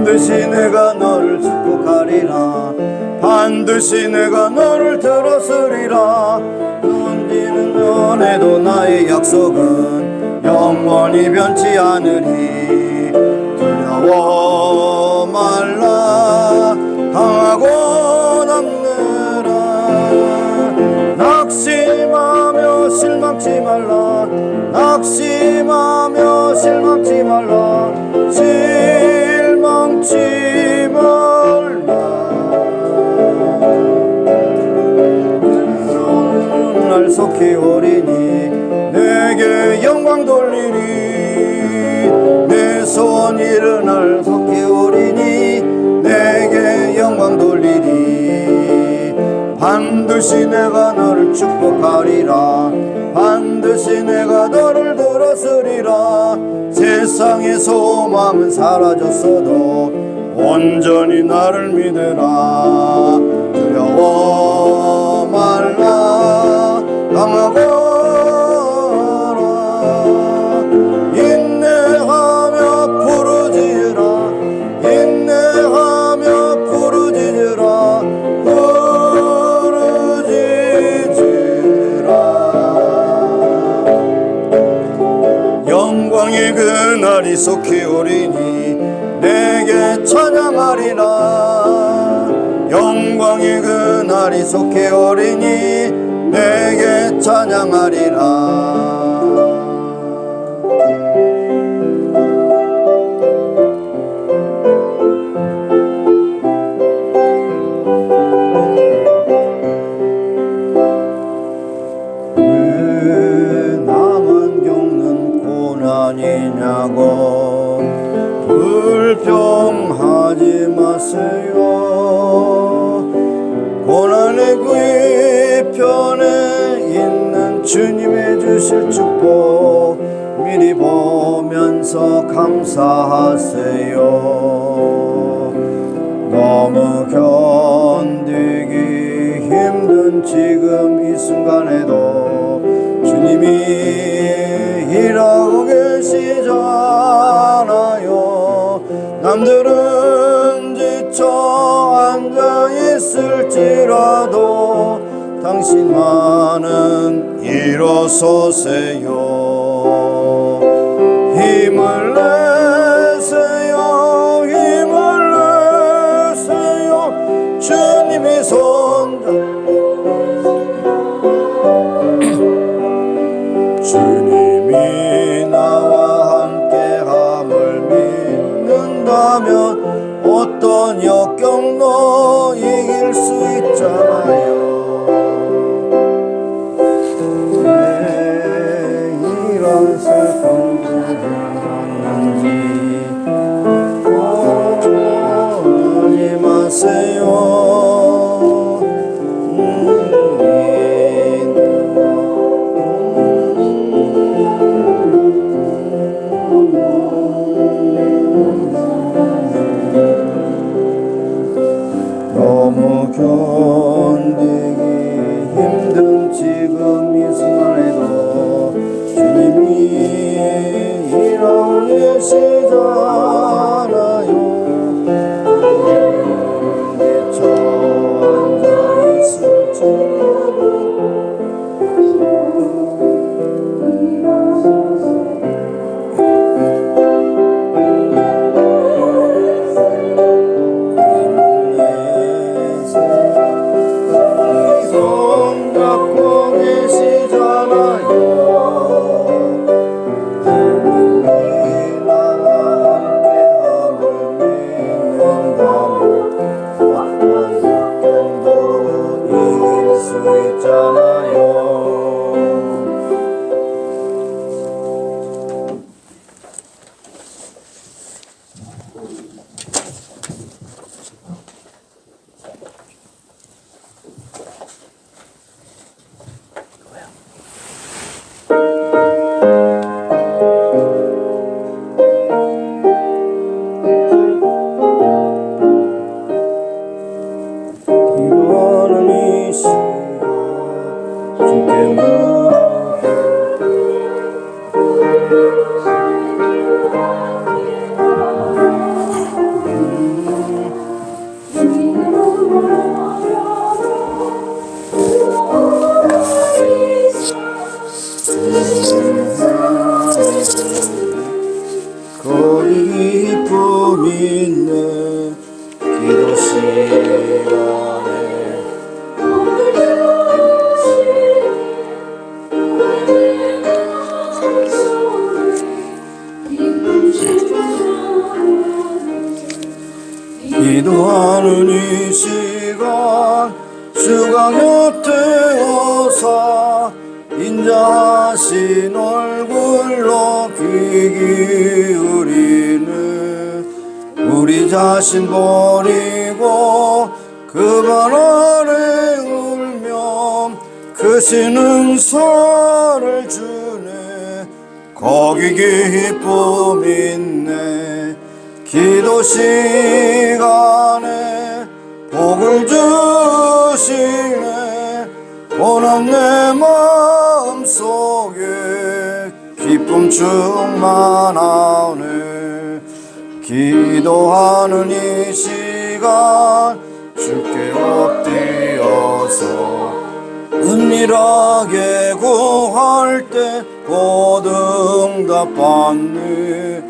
반드시 내가 너를 축복하리라. 반드시 내가 너를 들었으리라. 눈지는 연애도 나의 약속은 영원히 변치 않으리. 두려워 말라 강하고 남느라. 낙심하며 실망치 말라. 낙심하며 실망치 말라. 실망치 말라. 날 속히 오리니 내게 영광 돌리리. 내 소원 이른 날 속히 오리니 내게 영광 돌리리. 반드시 내가 너를 축복하리라. 반드시 내가 너를 들었으리라. 세상의 소망은 사라졌어도 온전히 나를 믿으라. 두려워 말라 강하거라. 인내하며 부르짖으라. 인내하며 부르짖으라. 부르짖으라. 영광의 그날이 속히 오리니 내게 찬양하리라. 영광의 그날이 속히 오리니 내게 찬양하리라. 왜 나만 겪는 고난이냐고 불평하지 마세요. 고난의 그 이편에 있는 주님의 주실 축복 미리 보면서 감사하세요. 너무 견디기 힘든 지금 이 순간에도 주님이 일하고 계시잖아요. 남들은 지쳐 앉아있을지라도 당신만은 일어서세요. 힘을 내세요. 힘을 내세요. 주님이 손잡고 주님이 나와 함께함을 믿는다면 어떤 역경도 이길 수 있잖아요. 왜 이런 슬픔을 겪는지 오지 마세요. 너무 견디기 힘든 지금 이 순간에도 주님이 일하고 계시잖아요. 지쳐 앉아있을지라도 손잡고 계시잖아요. 주님이 나와 거기 기쁨 있네 기도 시간에 기도하는 이 시간 주가 곁에 오사 인자하신 얼굴로 귀 기울이는 우리 자신 버리고 그발 아래 울며 크신 은사를 주네 거기 기쁨 있네 기도 시간에 복을 주시네 오늘 내 마음속에 기쁨 충만하네 기도하는 이 시간 주께 엎드려서 은밀하게 구할 때 곧 응답받네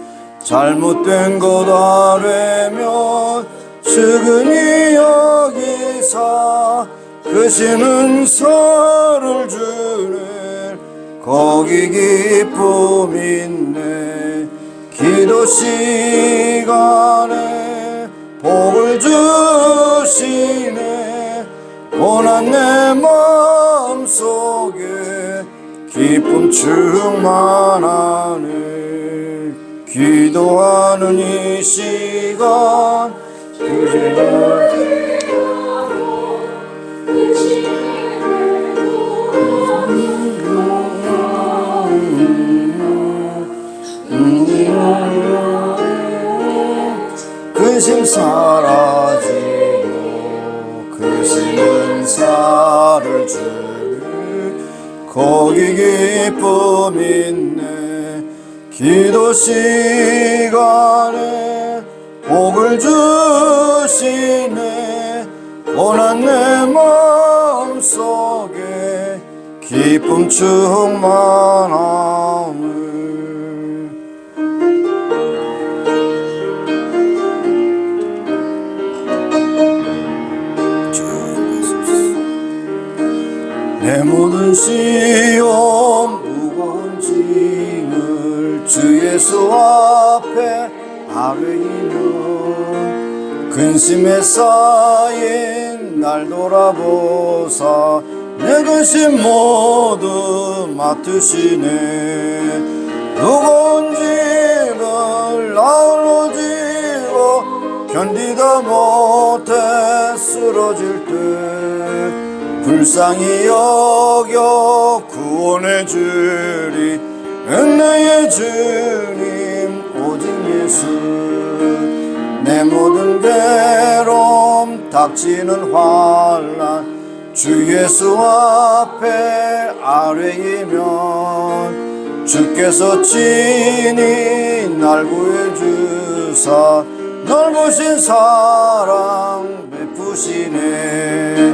잘못된 것 아뢰면 측은히 여기사 크신 은사를 주네 거기 기쁨 있네 기도 시간에 복을 주시네 고난 내 마음속에 기쁨 충만하네 기도하는 이 시간 근심 사라지고 크신 은사를 주니 거기 기쁨 있네 기도 시간에 복을 주시네 고난 내 마음속에 기쁨 충만함을 내 모든 시험 무거운 짐을 주 예수 앞에 아뢰이며 근심에 쌓인 날 돌아보사 내 근심 모두 맡으시네 무거운 짐을 나홀로 지고 견디다 못해 쓰러질 때 불쌍히 여겨 구원해 주리 은혜의 주님 오직 예수 내 모든 괴로움 닥치는 환난 주 예수 앞에 아뢰이면 주께서 친히 날 구해 주사 넓으신 사랑 베푸시네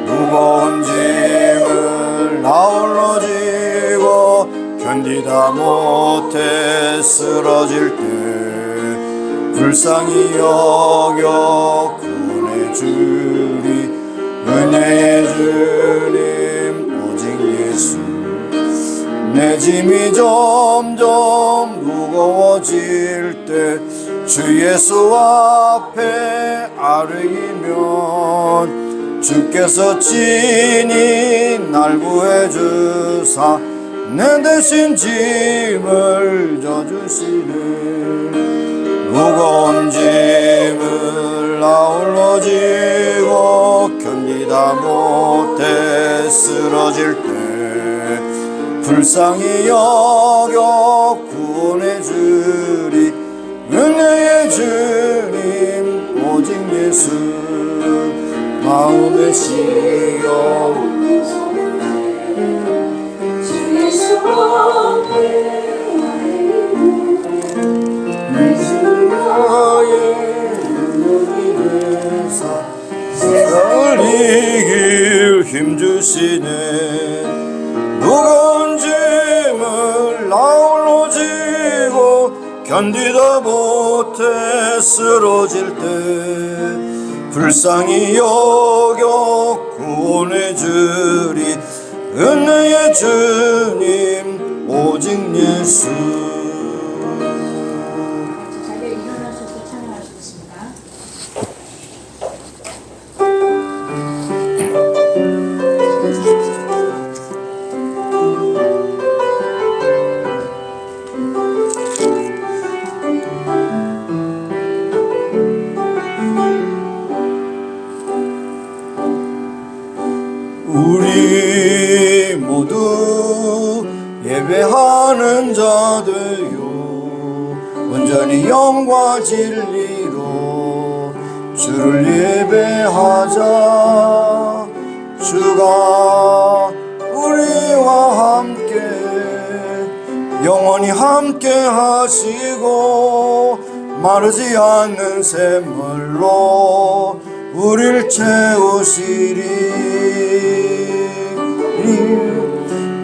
무거운 짐을 나홀로 지고 견디다 못해 쓰러질 때 불쌍히 여겨 구원해 주리 은혜의 주님 오직 예수 내 짐이 점점 무거워질 때 주 예수 앞에 아뢰이면 주께서 친히 날 구해 주사 내 대신 짐을 져주시네 무거운 짐을 나홀로 지고 견디다 못해 쓰러질 때 불쌍히 여겨 구원해 주리 은혜의 주님 오직 예수 마음의 시험 주 예수 앞에 나의 능력이 되사 세상을 이길 힘주시네 무거운 짐을 나홀로 지고 견디다 못해 쓰러질 때 불쌍히 여겨 구원해 주리 은혜의 주님 오직 예수. 자리에 일어나셔서 찬양하시겠습니다. 우리 모두 예배하는 자 되요 온전히 영과 진리로 주를 예배하자. 주가 우리와 함께 영원히 함께 하시고 마르지 않는 샘물로 우릴 채우시리.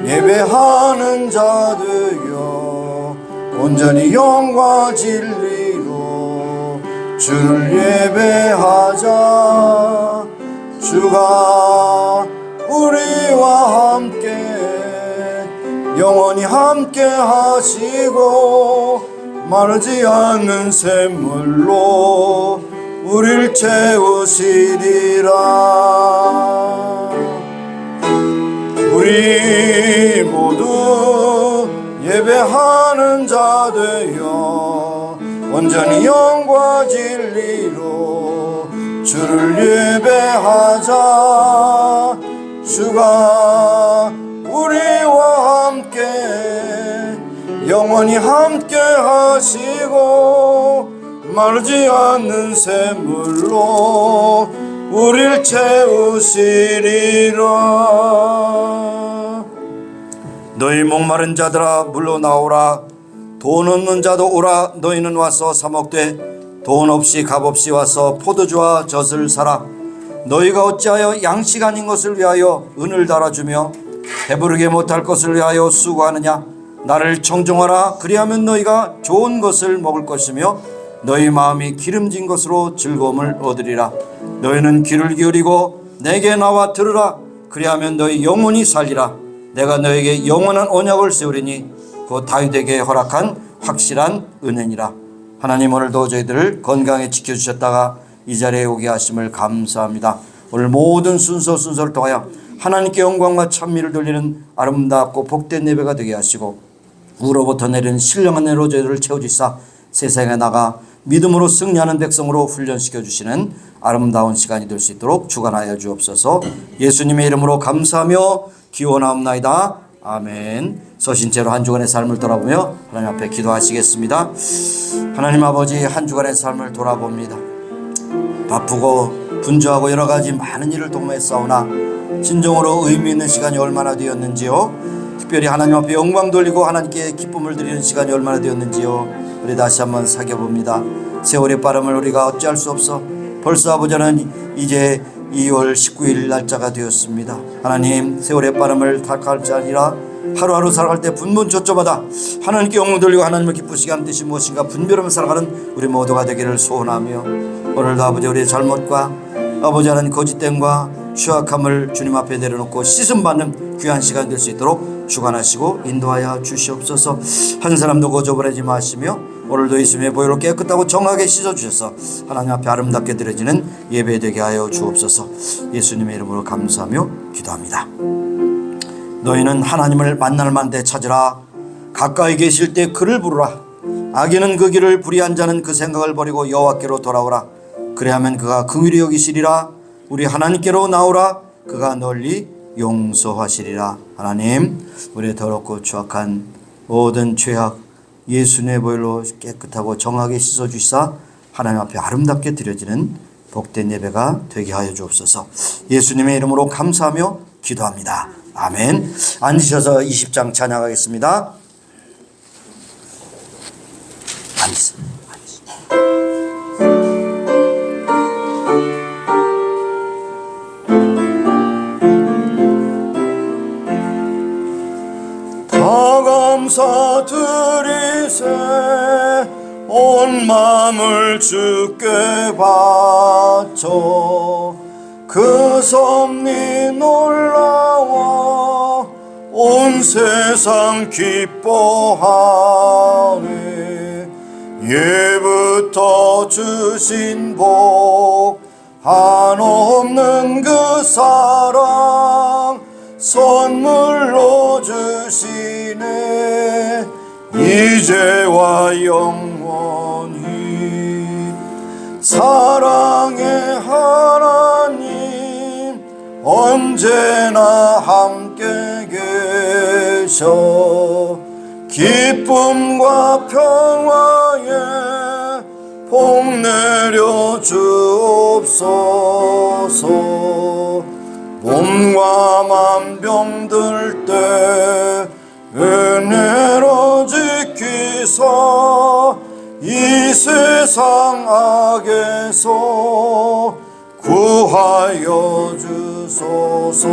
예배하는 자 되어 온전히 영과 진리로 주를 예배하자. 주가 우리와 함께 영원히 함께 하시고 마르지 않는 샘물로 우릴 채우시리라. 우리 모두 예배하는 자 되어 온전히 영과 진리로 주를 예배하자. 주가 우리와 함께 영원히 함께 하시고 마르지 않는 샘물로 우릴 채우시리라. 너희 목마른 자들아 물러 나오라. 돈 없는 자도 오라. 너희는 와서 사 먹되 돈 없이 값 없이 와서 포도주와 젖을 사라. 너희가 어찌하여 양식 아닌 것을 위하여 은을 달아주며 배부르게 못할 것을 위하여 수고하느냐. 나를 청종하라. 그리하면 너희가 좋은 것을 먹을 것이며 너희 마음이 기름진 것으로 즐거움을 얻으리라. 너희는 귀를 기울이고 내게 나와 들으라. 그리하면 너희 영혼이 살리라. 내가 너에게 영원한 언약을 세우리니 곧 다윗에게 허락한 확실한 은혜니라. 하나님, 오늘도 저희들을 건강에 지켜주셨다가 이 자리에 오게 하심을 감사합니다. 오늘 모든 순서를 통하여 하나님께 영광과 찬미를 돌리는 아름답고 복된 예배가 되게 하시고 우로부터 내리는 신령한 은혜로 저희들을 채워주시사 세상에 나가 믿음으로 승리하는 백성으로 훈련시켜 주시는 아름다운 시간이 될 수 있도록 주관하여 주옵소서. 예수님의 이름으로 감사하며 기원하옵나이다. 아멘. 서신 채로 한 주간의 삶을 돌아보며 하나님 앞에 기도하시겠습니다. 하나님 아버지, 한 주간의 삶을 돌아봅니다. 바쁘고 분주하고 여러 가지 많은 일을 동무했사오나 진정으로 의미 있는 시간이 얼마나 되었는지요. 특별히 하나님 앞에 영광 돌리고 하나님께 기쁨을 드리는 시간이 얼마나 되었는지요. 우리 다시 한번 살펴봅니다. 세월의 빠름을 우리가 어찌할 수 없어 벌써 아버지는 이제 2월 19일 날짜가 되었습니다. 하나님, 세월의 빠름을 탓할 자 아니라 하루하루 살아갈 때 분분초초마다 하나님께 영광 돌리고 하나님을 기쁘시게 하는 뜻이 무엇인가 분별하며 살아가는 우리 모두가 되기를 소원하며 오늘도 아버지 우리의 잘못과 아버지 하나님 거짓됨과 취약함을 주님 앞에 내려놓고 씻음받는 귀한 시간 될 수 있도록 주관하시고 인도하여 주시옵소서. 한 사람도 거저버리지 마시며 오늘도 예수님의 보혈로 깨끗하고 정하게 씻어주셔서 하나님 앞에 아름답게 드려지는 예배 되게 하여 주옵소서. 예수님의 이름으로 감사하며 기도합니다. 너희는 하나님을 만날 만데 찾으라. 가까이 계실 때 그를 부르라. 악인은 그 길을 불의한 자는 그 생각을 버리고 여호와께로 돌아오라. 그래야면 그가 긍휼히 여기시리라. 우리 하나님께로 나오라. 그가 널리 용서하시리라. 하나님, 우리의 더럽고 추악한 모든 죄악 예수님의 보혈로 깨끗하고 정하게 씻어주시사 하나님 앞에 아름답게 드려지는 복된 예배가 되게 하여 주옵소서. 예수님의 이름으로 감사하며 기도합니다. 아멘. 앉으셔서 20장 찬양하겠습니다. 앉으세요. 감사 드리세 온 마음을 주께 바쳐 그 섭리 놀라워 온 세상 기뻐하네. 예부터 주신 복 한없는 그 사랑 선물로 주시네. 이제와 영원히 사랑의 하나님 언제나 함께 계셔 기쁨과 평화에 복 내려 주옵소서. 몸과 맘 병들 때 은혜로 지키사 이 세상 악에서 구하여 주소서.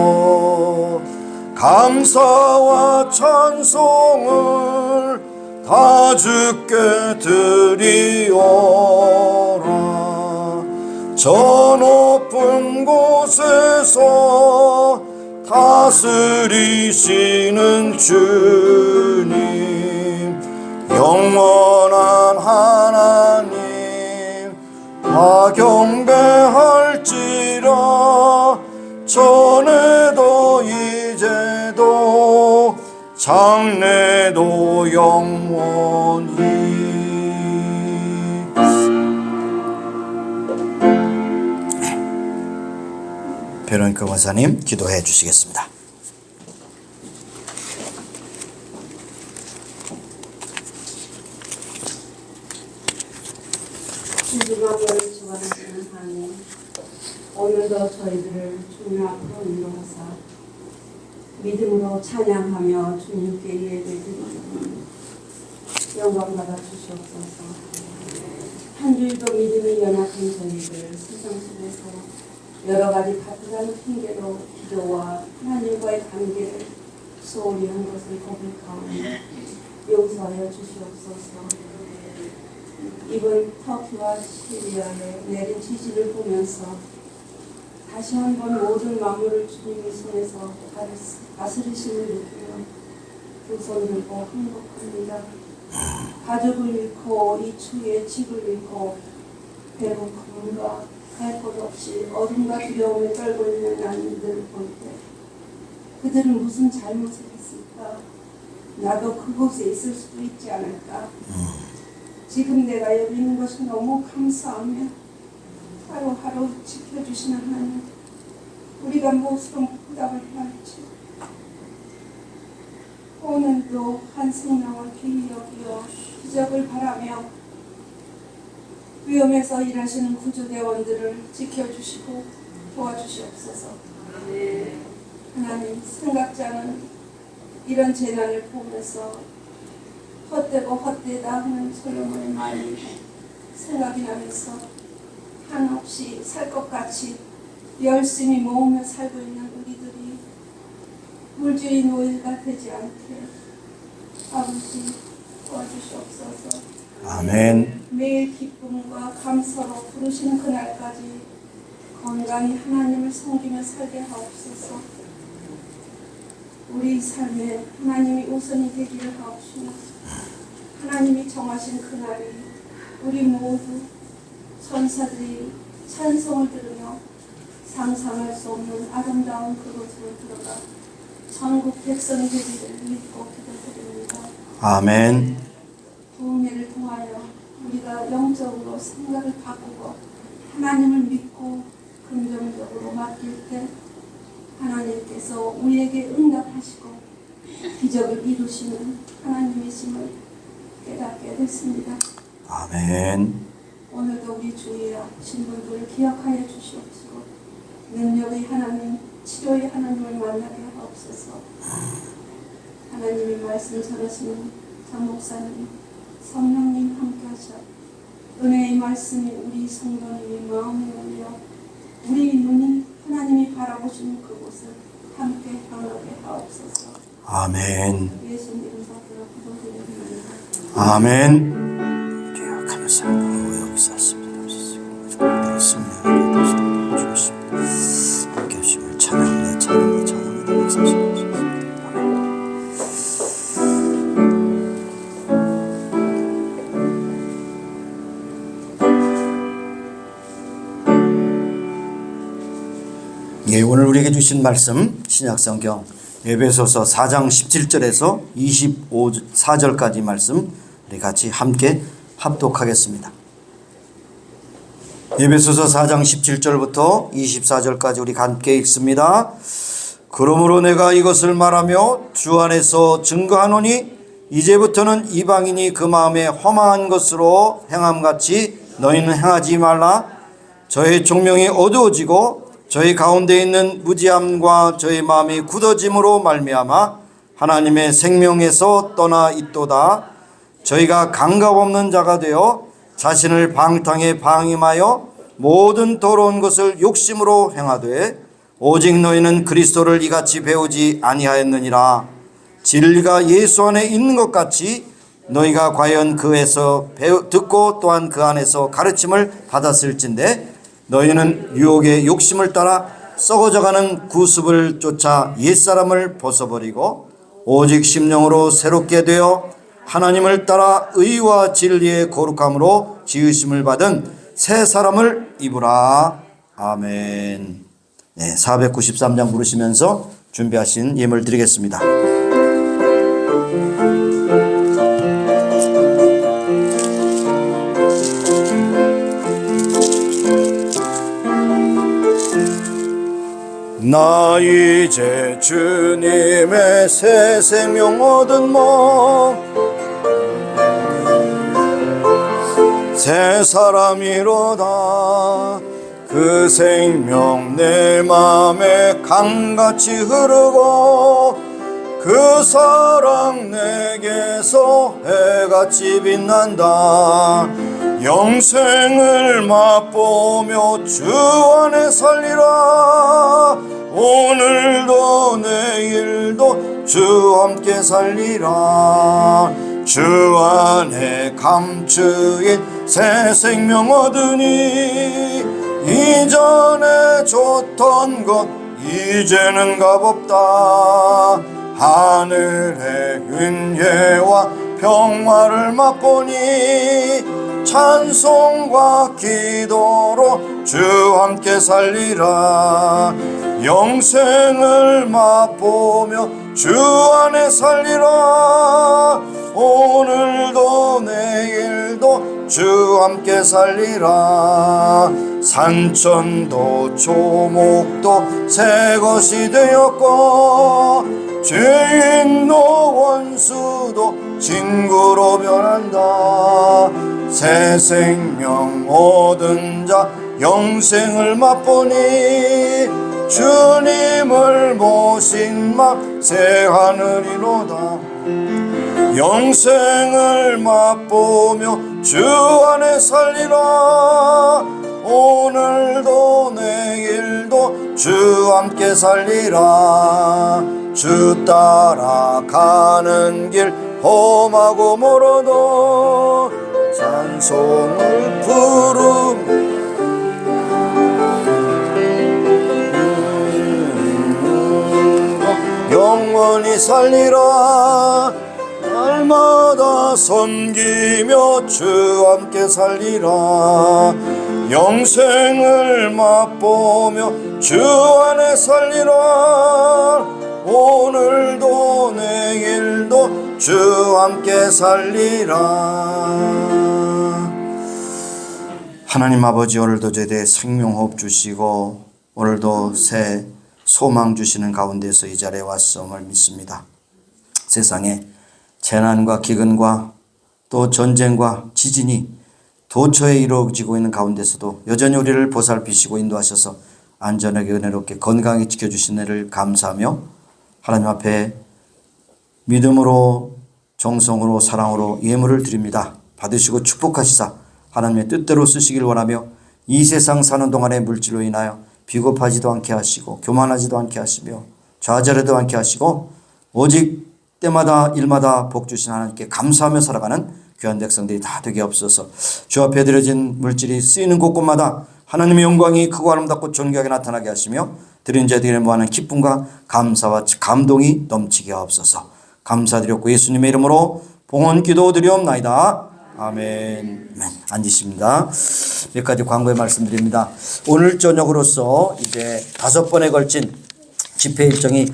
감사와 찬송을 다 주께 드리오라. 저 높은 곳에서 다스리시는 주님 영원한 하나님 다 경배할지라. 전에도 이제도 장래도 영원히. 베로니카 권사님 기도해 주시겠습니다. 신중하고 주관하시는 하나님, 오늘도 저희들을 주님 앞으로 인도하사 믿음으로 찬양하며 주님께 예배드리는 영광 받아 주시옵소서. 한 주일도 믿음이 연약한 저희들 세상 속에서 여러 가지 바쁘다는 핑계로 기도와 하나님과의 관계를 소홀히 한 것을 고백하오니 용서하여 주시옵소서. 이번 터키와 시리아에 내린 지진을 보면서 다시 한번 모든 만물을 주님의 손에서 다스리심을 느끼며 두 손 들고 행복합니다. 가족을 잃고 이 추위에 집을 잃고 배고픔과 갈 곳 없이 어둠과 두려움에 떨고 있는 난민들을 볼 때 그들은 무슨 잘못을 했을까? 나도 그곳에 있을 수도 있지 않을까? 지금 내가 여기 있는 것이 너무 감사하며 하루하루 지켜주시는 하나님, 우리가 무엇으로 보답을 할지 오늘도 한 생명을 귀히 여기어 기적을 바라며 위험에서 일하시는 구조대원들을 지켜주시고 도와주시옵소서. 하나님, 생각지 않은 이런 재난을 보면서 헛되고 헛되다 하는 솔로몬의 말이 생각이 나면서 한없이 살 것 같이 열심히 모으며 살고 있는 우리들이 물질의 노예가 되지 않게 아버지 도와주시옵소서. 아멘. 매일 기쁨과 감사로 부르시는 그날까지 건강히 하나님을 섬기며 살게 하옵소서. 우리 삶에 하나님이 우선이 되기를 하옵시며 하나님이 정하신 그날이 우리 모두 천사들이 찬송을 들으며 상상할 수 없는 아름다운 그곳으로 들어가 천국 백성이 되기를 믿고 기도드립니다. 아멘. 부흥회를 통하여 우리가 영적으로 생각을 바꾸고 하나님을 믿고 긍정적으로 맡길 때 하나님께서 우리에게 응답하시고 기적을 이루시는 하나님이심을 깨닫게 됐습니다. 아멘. 오늘도 우리 주의 신분들을 기억하여 주시옵시고 능력의 하나님, 치료의 하나님을 만나게 하옵소서. 하나님의 말씀 전하시는 장 목사님, 성령님 함께 하셔 은혜의 말씀이 우리 성도님의 마음에 올려 우리 눈이 하나님이 바라보시는 그곳을 함께 향하게 하옵소서. 아멘. 예수님 이름으로 기도드립니다. 아멘. 주여 감사합니다. 예, 오늘 우리에게 주신 말씀 신약성경 에베소서 4장 17절에서 24절까지 말씀 우리 같이 함께 합독하겠습니다. 에베소서 4장 17절부터 24절까지 우리 함께 읽습니다. 그러므로 내가 이것을 말하며 주 안에서 증거하노니 이제부터는 이방인이 그 마음에 험한 것으로 행함같이 너희는 행하지 말라. 저의 총명이 어두워지고 저희 가운데 있는 무지함과 저희 마음이 굳어짐으로 말미암아 하나님의 생명에서 떠나 있도다. 저희가 감각 없는 자가 되어 자신을 방탕에 방임하여 모든 더러운 것을 욕심으로 행하되 오직 너희는 그리스도를 이같이 배우지 아니하였느니라. 진리가 예수 안에 있는 것 같이 너희가 과연 그에서 듣고 또한 그 안에서 가르침을 받았을진데 너희는 유혹의 욕심을 따라 썩어져가는 구습을 쫓아 옛사람을 벗어버리고 오직 심령으로 새롭게 되어 하나님을 따라 의와 진리의 거룩함으로 지으심을 받은 새 사람을 입으라. 아멘. 네, 493장 부르시면서 준비하신 예물 드리겠습니다. 나 이제 주님의 새 생명 얻은 몸 새 사람이로다. 그 생명 내 맘에 강같이 흐르고 그 사랑 내게서 해같이 빛난다. 영생을 맛보며 주 안에 살리라. 오늘도 내일도 주 함께 살리라. 주 안에 감추인 새 생명 얻으니 이전에 줬던 것 이제는 값없다. 하늘의 은혜와 평화를 맛보니 찬송과 기도로 주 함께 살리라. 영생을 맛보며 주 안에 살리라. 오늘도 내일도 주 함께 살리라. 산천도 초목도 새 것이 되었고 죄인도 원수도 친구로 변한다. 새 생명 얻은 자 영생을 맛보니 주님을 모신 막 새 하늘이로다. 영생을 맛보며 주 안에 살리라. 오늘도 내일도 주 함께 살리라. 주 따라가는 길 험하고 멀어도 찬송을 부르며 영원히 살리라. 날마다 섬기며 주 함께 살리라. 영생을 맛보며 주 안에 살리라. 오늘도 내일도 주 함께 살리라. 하나님 아버지, 오늘도 저희에게 생명호흡 주시고 오늘도 새 소망 주시는 가운데서 이 자리에 왔음을 믿습니다. 세상에 재난과 기근과 또 전쟁과 지진이 도처에 이루어지고 있는 가운데서도 여전히 우리를 보살피시고 인도하셔서 안전하게 은혜롭게 건강하게 지켜주신 은혜를 감사하며 하나님 앞에 믿음으로 정성으로 사랑으로 예물을 드립니다. 받으시고 축복하시사 하나님의 뜻대로 쓰시길 원하며 이 세상 사는 동안의 물질로 인하여 비겁하지도 않게 하시고 교만하지도 않게 하시며 좌절하지도 않게 하시고 오직 때마다 일마다 복 주신 하나님께 감사하며 살아가는 귀한 백성들이 다 되게 없어서 주 앞에 드려진 물질이 쓰이는 곳곳마다 하나님의 영광이 크고 아름답고 존귀하게 나타나게 하시며 드린 자들의 무한한 기쁨과 감사와 감동이 넘치게 하옵소서. 감사드렸고 예수님의 이름으로 봉헌 기도드리옵나이다. 아멘. 앉으십니다. 몇 가지 광고의 말씀드립니다. 오늘 저녁으로서 이제 5번에 걸친 집회 일정이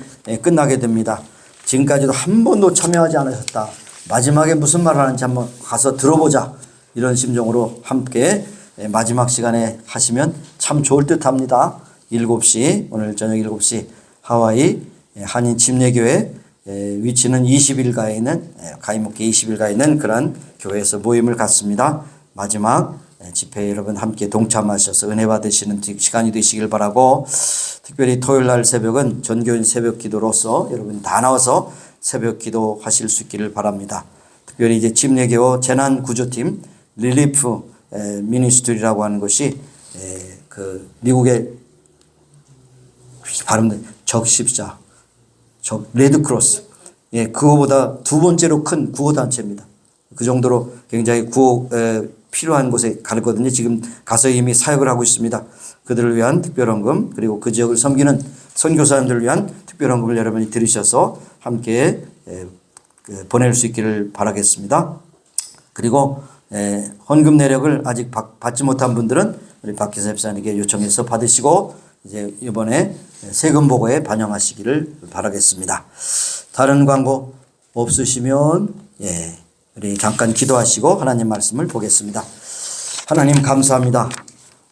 끝나게 됩니다. 지금까지도 한 번도 참여하지 않으셨다. 마지막에 무슨 말을 하는지 한번 가서 들어보자. 이런 심정으로 함께 마지막 시간에 하시면 참 좋을 듯 합니다. 7시, 오늘 저녁 7시 하와이 한인 침례교회 위치는 20일가에 있는 가이목계 20일가에 있는 그런 교회에서 모임을 갖습니다. 마지막 집회 여러분 함께 동참하셔서 은혜 받으시는 시간이 되시길 바라고, 특별히 토요일 날 새벽은 전교인 새벽 기도로서 여러분 다 나와서 새벽 기도 하실 수 있기를 바랍니다. 특별히 이제 침례교 재난 구조팀 릴리프 미니스트리라고 하는 것이 그 미국의 발음된 적십자 레드크로스, 그거보다 2번째로 큰 구호단체입니다. 그 정도로 굉장히 구호 필요한 곳에 가거든요. 지금 가서 이미 사역을 하고 있습니다. 그들을 위한 특별헌금, 그리고 그 지역을 섬기는 선교사님들을 위한 특별헌금을 여러분이 들으셔서 함께 보낼 수 있기를 바라겠습니다. 그리고 헌금 내역을 아직 받지 못한 분들은 우리 박기사 집사님에게 요청해서 받으시고 이제 이번에 세금 보고에 반영하시기를 바라겠습니다. 다른 광고 없으시면 우리 잠깐 기도하시고 하나님 말씀을 보겠습니다. 하나님 감사합니다.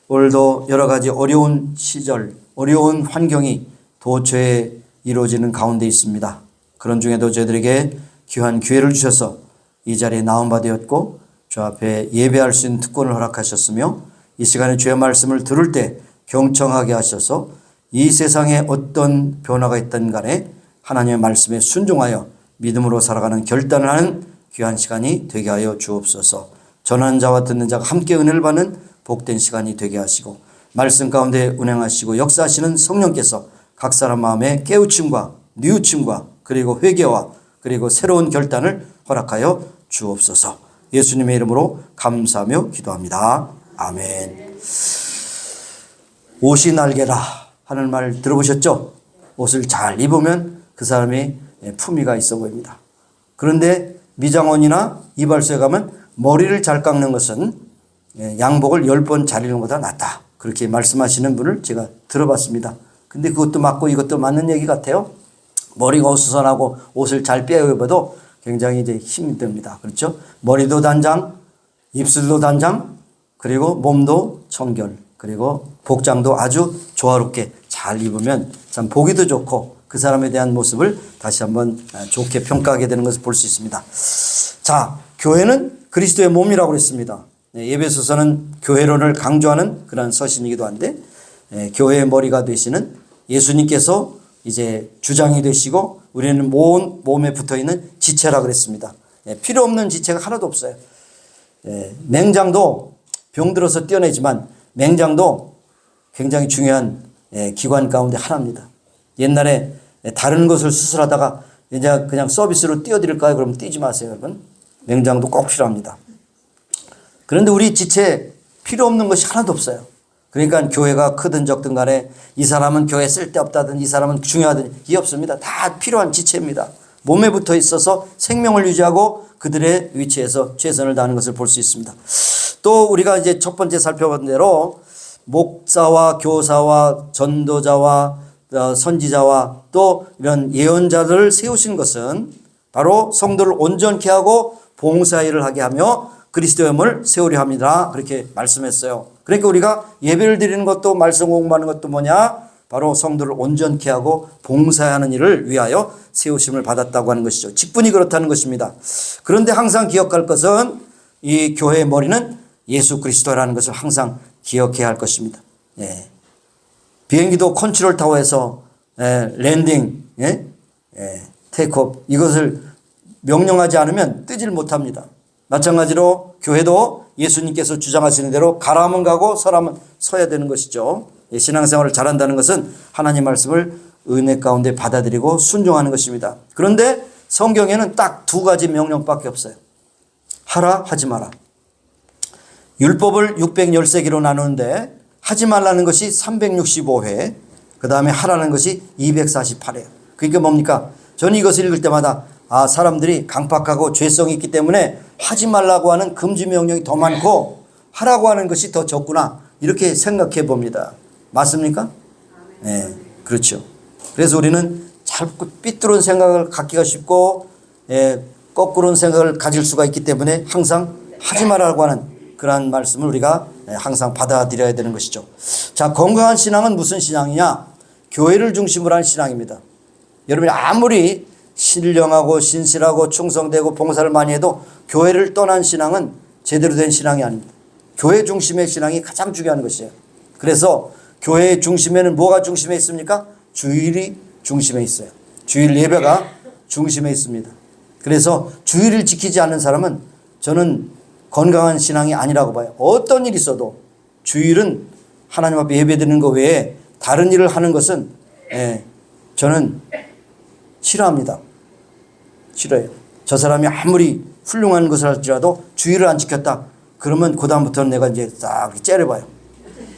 오늘도 여러 가지 어려운 시절, 어려운 환경이 도처에 이루어지는 가운데 있습니다. 그런 중에도 저희들에게 귀한 기회를 주셔서 이 자리에 나온 바 되었고 주 앞에 예배할 수 있는 특권을 허락하셨으며 이 시간에 주의 말씀을 들을 때 경청하게 하셔서 이 세상에 어떤 변화가 있든 간에 하나님의 말씀에 순종하여 믿음으로 살아가는 결단을 하는 귀한 시간이 되게 하여 주옵소서. 전하는 자와 듣는 자가 함께 은혜를 받는 복된 시간이 되게 하시고 말씀 가운데 운행하시고 역사하시는 성령께서 각 사람 마음에 깨우침과 뉘우침과 그리고 회개와 그리고 새로운 결단을 허락하여 주옵소서. 예수님의 이름으로 감사하며 기도합니다. 아멘. 옷이 날개라 하는 말 들어보셨죠? 옷을 잘 입으면 그 사람이 품위가 있어 보입니다. 그런데 미장원이나 이발소에 가면 머리를 잘 깎는 것은 양복을 10번 잘 입는 것보다 낫다. 그렇게 말씀하시는 분을 제가 들어봤습니다. 근데 그것도 맞고 이것도 맞는 얘기 같아요. 머리가 어수선하고 옷을 잘 빼어 입어도 굉장히 이제 힘이 듭니다. 그렇죠? 머리도 단장, 입술도 단장, 그리고 몸도 청결, 그리고 복장도 아주 조화롭게 잘 입으면 참 보기도 좋고 그 사람에 대한 모습을 다시 한번 좋게 평가하게 되는 것을 볼 수 있습니다. 자, 교회는 그리스도의 몸이라고 그랬습니다. 에베소서는 교회론을 강조하는 그런 서신이기도 한데 교회의 머리가 되시는 예수님께서 이제 주장이 되시고 우리는 몸에 붙어있는 지체라 그랬습니다. 필요 없는 지체가 하나도 없어요. 맹장도 병들어서 떼어내지만 맹장도 굉장히 중요한 기관 가운데 하나입니다. 옛날에 다른 것을 수술하다가 이제 그냥 서비스로 띄워드릴까요? 그럼 띄지 마세요, 여러분. 맹장도 꼭 필요합니다. 그런데 우리 지체 필요 없는 것이 하나도 없어요. 그러니까 교회가 크든 적든 간에 이 사람은 교회 쓸데없다든 이 사람은 중요하든 이게 없습니다. 다 필요한 지체입니다. 몸에 붙어 있어서 생명을 유지하고 그들의 위치에서 최선을 다하는 것을 볼 수 있습니다. 또 우리가 이제 첫 번째 살펴본 대로 목사와 교사와 전도자와 선지자와 또 이런 예언자들을 세우신 것은 바로 성도를 온전케 하고 봉사일을 하게 하며 그리스도의 몸을 세우려 합니다. 그렇게 말씀했어요. 그러니까 우리가 예배를 드리는 것도 말씀 공부하는 것도 뭐냐? 바로 성도를 온전케 하고 봉사하는 일을 위하여 세우심을 받았다고 하는 것이죠. 직분이 그렇다는 것입니다. 그런데 항상 기억할 것은 이 교회의 머리는 예수 그리스도라는 것을 항상 기억해야 할 것입니다. 비행기도 컨트롤 타워에서 랜딩, 테이크오프 이것을 명령하지 않으면 뜨질 못합니다. 마찬가지로 교회도 예수님께서 주장하시는 대로 가라면 가고 서라면 서야 되는 것이죠. 신앙생활을 잘한다는 것은 하나님 말씀을 은혜 가운데 받아들이고 순종하는 것입니다. 그런데 성경에는 딱 2가지 명령밖에 없어요. 하라 하지 마라. 율법을 613개로 나누는데 하지 말라는 것이 365회, 그 다음에 하라는 것이 248회. 그러니까 뭡니까? 저는 이것을 읽을 때마다 사람들이 강팍하고 죄성이 있기 때문에 하지 말라고 하는 금지 명령이 더 많고 하라고 하는 것이 더 적구나, 이렇게 생각해 봅니다. 맞습니까? 네, 그렇죠. 그래서 우리는 자꾸 삐뚤은 생각을 갖기가 쉽고 거꾸로는 생각을 가질 수가 있기 때문에 항상 하지 말라고 하는 그러한 말씀을 우리가 항상 받아들여야 되는 것이죠. 자, 건강한 신앙은 무슨 신앙이냐? 교회를 중심으로 한 신앙입니다. 여러분이 아무리 신령하고 신실하고 충성되고 봉사를 많이 해도 교회를 떠난 신앙은 제대로 된 신앙이 아닙니다. 교회 중심의 신앙이 가장 중요한 것이에요. 그래서 교회의 중심에는 뭐가 중심에 있습니까? 주일이 중심에 있어요. 주일 예배가 중심에 있습니다. 그래서 주일을 지키지 않는 사람은 저는 건강한 신앙이 아니라고 봐요. 어떤 일이 있어도 주일은 하나님 앞에 예배드리는 것 외에 다른 일을 하는 것은 저는 싫어합니다. 싫어요. 저 사람이 아무리 훌륭한 것을 할지라도 주일을 안 지켰다, 그러면 그 다음부터는 내가 이제 싹 째려봐요.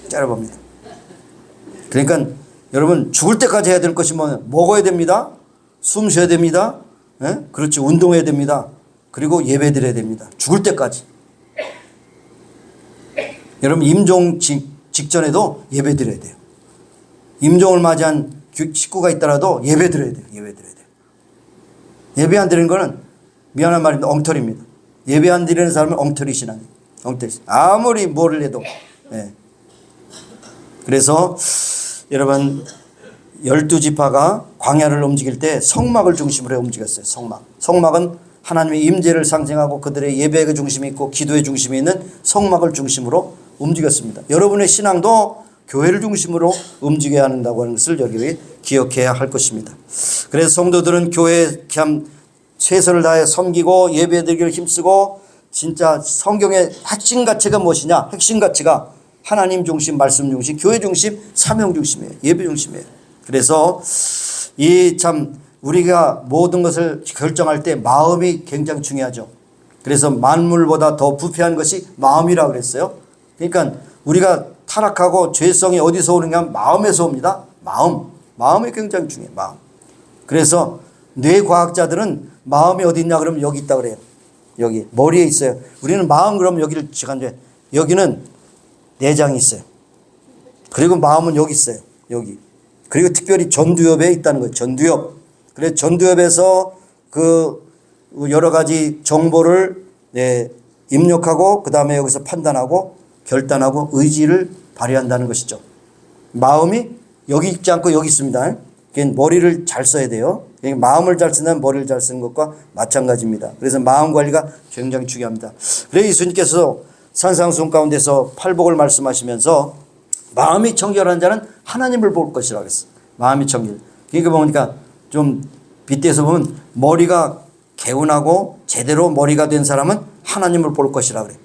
째려봅니다. 그러니까 여러분, 죽을 때까지 해야 될 것이 뭐냐? 먹어야 됩니다. 숨 쉬어야 됩니다. 그렇죠. 운동해야 됩니다. 그리고 예배 드려야 됩니다. 죽을 때까지. 여러분, 임종 직전에도 예배 드려야 돼요. 임종을 맞이한 식구가 있더라도 예배 드려야 돼요. 예배 드려야 돼요. 예배 안 드리는 거는 미안한 말인데 엉터리입니다. 예배 안 드리는 사람은 엉터리 신앙이에요. 엉터리. 아무리 뭐를 해도. 그래서 여러분, 12지파가 광야를 움직일 때 성막을 중심으로 움직였어요. 성막. 성막은 하나님의 임재를 상징하고 그들의 예배의 중심이 있고 기도의 중심이 있는 성막을 중심으로 움직였습니다. 여러분의 신앙도 교회를 중심으로 움직여야 한다고 하는 것을 여기 기억해야 할 것입니다. 그래서 성도들은 교회에 참 최선을 다해 섬기고 예배드리기를 힘쓰고, 진짜 성경의 핵심 가치가 무엇이냐? 핵심 가치가 하나님 중심, 말씀 중심, 교회 중심, 사명 중심이에요. 예배 중심이에요. 그래서 이 참 우리가 모든 것을 결정할 때 마음이 굉장히 중요하죠. 그래서 만물보다 더 부패한 것이 마음이라고 그랬어요. 그러니까 우리가 타락하고 죄성이 어디서 오느냐? 마음에서 옵니다. 마음이 굉장히 중요해요. 마음. 그래서 뇌과학자들은 마음이 어디 있냐 그러면 여기 있다 그래요. 여기 머리에 있어요. 우리는 마음 그러면 여기를 시간돼. 여기는 내장이 있어요. 그리고 마음은 여기 있어요. 여기. 그리고 특별히 전두엽에 있다는 거예요. 전두엽. 그래서 전두엽에서 그 여러 가지 정보를 입력하고 그 다음에 여기서 판단하고 결단하고 의지를 발휘한다는 것이죠. 마음이 여기 있지 않고 여기 있습니다. 머리를 잘 써야 돼요. 마음을 잘 쓰면 머리를 잘 쓰는 것과 마찬가지입니다. 그래서 마음 관리가 굉장히 중요합니다. 그래서 예수님께서 산상수훈 가운데서 팔복을 말씀하시면서 마음이 청결한 자는 하나님을 볼 것이라고 했어요. 마음이 청결. 그러니까 보니까 좀 빗대서 보면 머리가 개운하고 제대로 머리가 된 사람은 하나님을 볼 것이라고 그래요.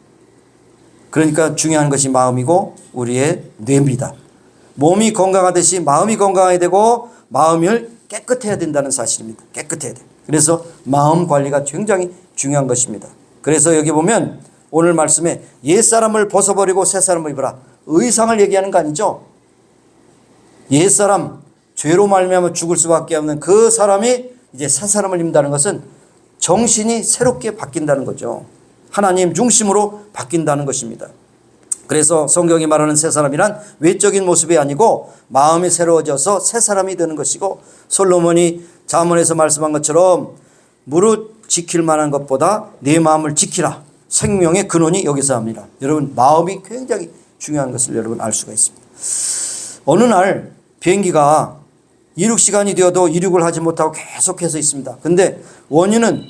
그러니까 중요한 것이 마음이고 우리의 뇌입니다. 몸이 건강하듯이 마음이 건강해야 되고 마음을 깨끗해야 된다는 사실입니다. 깨끗해야 돼요. 그래서 마음 관리가 굉장히 중요한 것입니다. 그래서 여기 보면 오늘 말씀에 옛사람을 벗어버리고 새사람을 입으라. 의상을 얘기하는 거 아니죠? 옛사람, 죄로 말미암아 죽을 수밖에 없는 그 사람이 이제 새사람을 입는다는 것은 정신이 새롭게 바뀐다는 거죠. 하나님 중심으로 바뀐다는 것입니다. 그래서 성경이 말하는 새 사람이란 외적인 모습이 아니고 마음이 새로워져서 새 사람이 되는 것이고, 솔로몬이 잠언에서 말씀한 것처럼 무릇 지킬 만한 것보다 내 마음을 지키라. 생명의 근원이 여기서 합니다. 여러분, 마음이 굉장히 중요한 것을 여러분 알 수가 있습니다. 어느 날 비행기가 이륙 시간이 되어도 이륙을 하지 못하고 계속해서 있습니다. 근데 원인은요?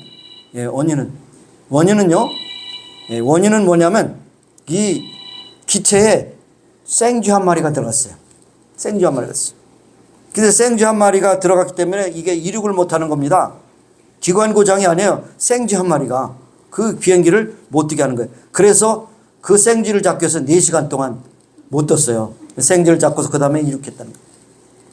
원인은 뭐냐면 이 기체에 생쥐 한 마리가 들어갔어요. 생쥐 한 마리가 들어갔어요. 근데 생쥐 한 마리가 들어갔기 때문에 이게 이륙을 못하는 겁니다. 기관 고장이 아니에요. 생쥐 한 마리가 그 비행기를 못 뛰게 하는 거예요. 그래서 그 생쥐를 잡기 위해서 4시간 동안 못 떴어요. 생쥐를 잡고서 그 다음에 이륙했다는 거예요.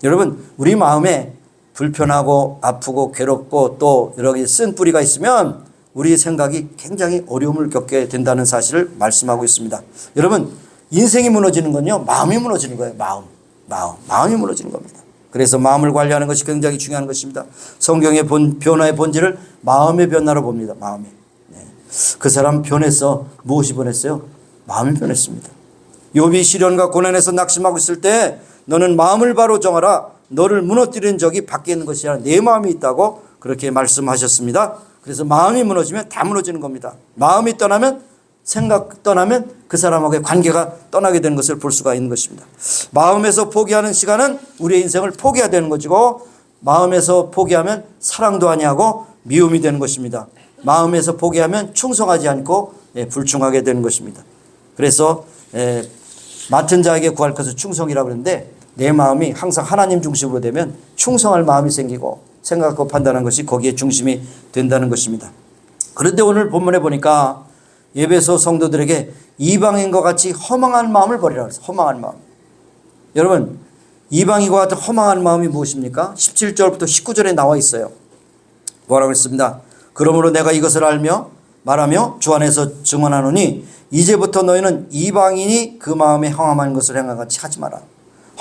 여러분, 우리 마음에 불편하고 아프고 괴롭고 또 여러 가지 쓴뿌리가 있으면 우리의 생각이 굉장히 어려움을 겪게 된다는 사실을 말씀하고 있습니다. 여러분, 인생이 무너지는 건요, 마음이 무너지는 거예요. 마음이 무너지는 겁니다. 그래서 마음을 관리하는 것이 굉장히 중요한 것입니다. 성경의 변화의 본질을 마음의 변화로 봅니다. 마음이. 그 사람 변했어. 무엇이 변했어요? 마음이 변했습니다. 욥이 시련과 고난에서 낙심하고 있을 때 너는 마음을 바로 정하라. 너를 무너뜨리는 적이 밖에 있는 것이 아니라 내 마음이 있다고 그렇게 말씀하셨습니다. 그래서 마음이 무너지면 다 무너지는 겁니다. 마음이 떠나면, 생각 떠나면 그 사람하고의 관계가 떠나게 되는 것을 볼 수가 있는 것입니다. 마음에서 포기하는 시간은 우리의 인생을 포기해야 되는 것이고, 마음에서 포기하면 사랑도 아니하고 미움이 되는 것입니다. 마음에서 포기하면 충성하지 않고 불충하게 되는 것입니다. 그래서 맡은 자에게 구할 것을 충성이라고 그러는데, 내 마음이 항상 하나님 중심으로 되면 충성할 마음이 생기고 생각하고 판단하는 것이 거기에 중심이 된다는 것입니다. 그런데 오늘 본문에 보니까 에베소 성도들에게 이방인과 같이 허망한 마음을 버리라고 했어요. 허망한 마음. 여러분, 이방인과 같은 허망한 마음이 무엇입니까? 17절부터 19절에 나와 있어요. 뭐라고 했습니다. 그러므로 내가 이것을 알며 말하며 주 안에서 증언하노니 이제부터 너희는 이방인이 그 마음에 허망한 것을 행한 같이 하지 마라.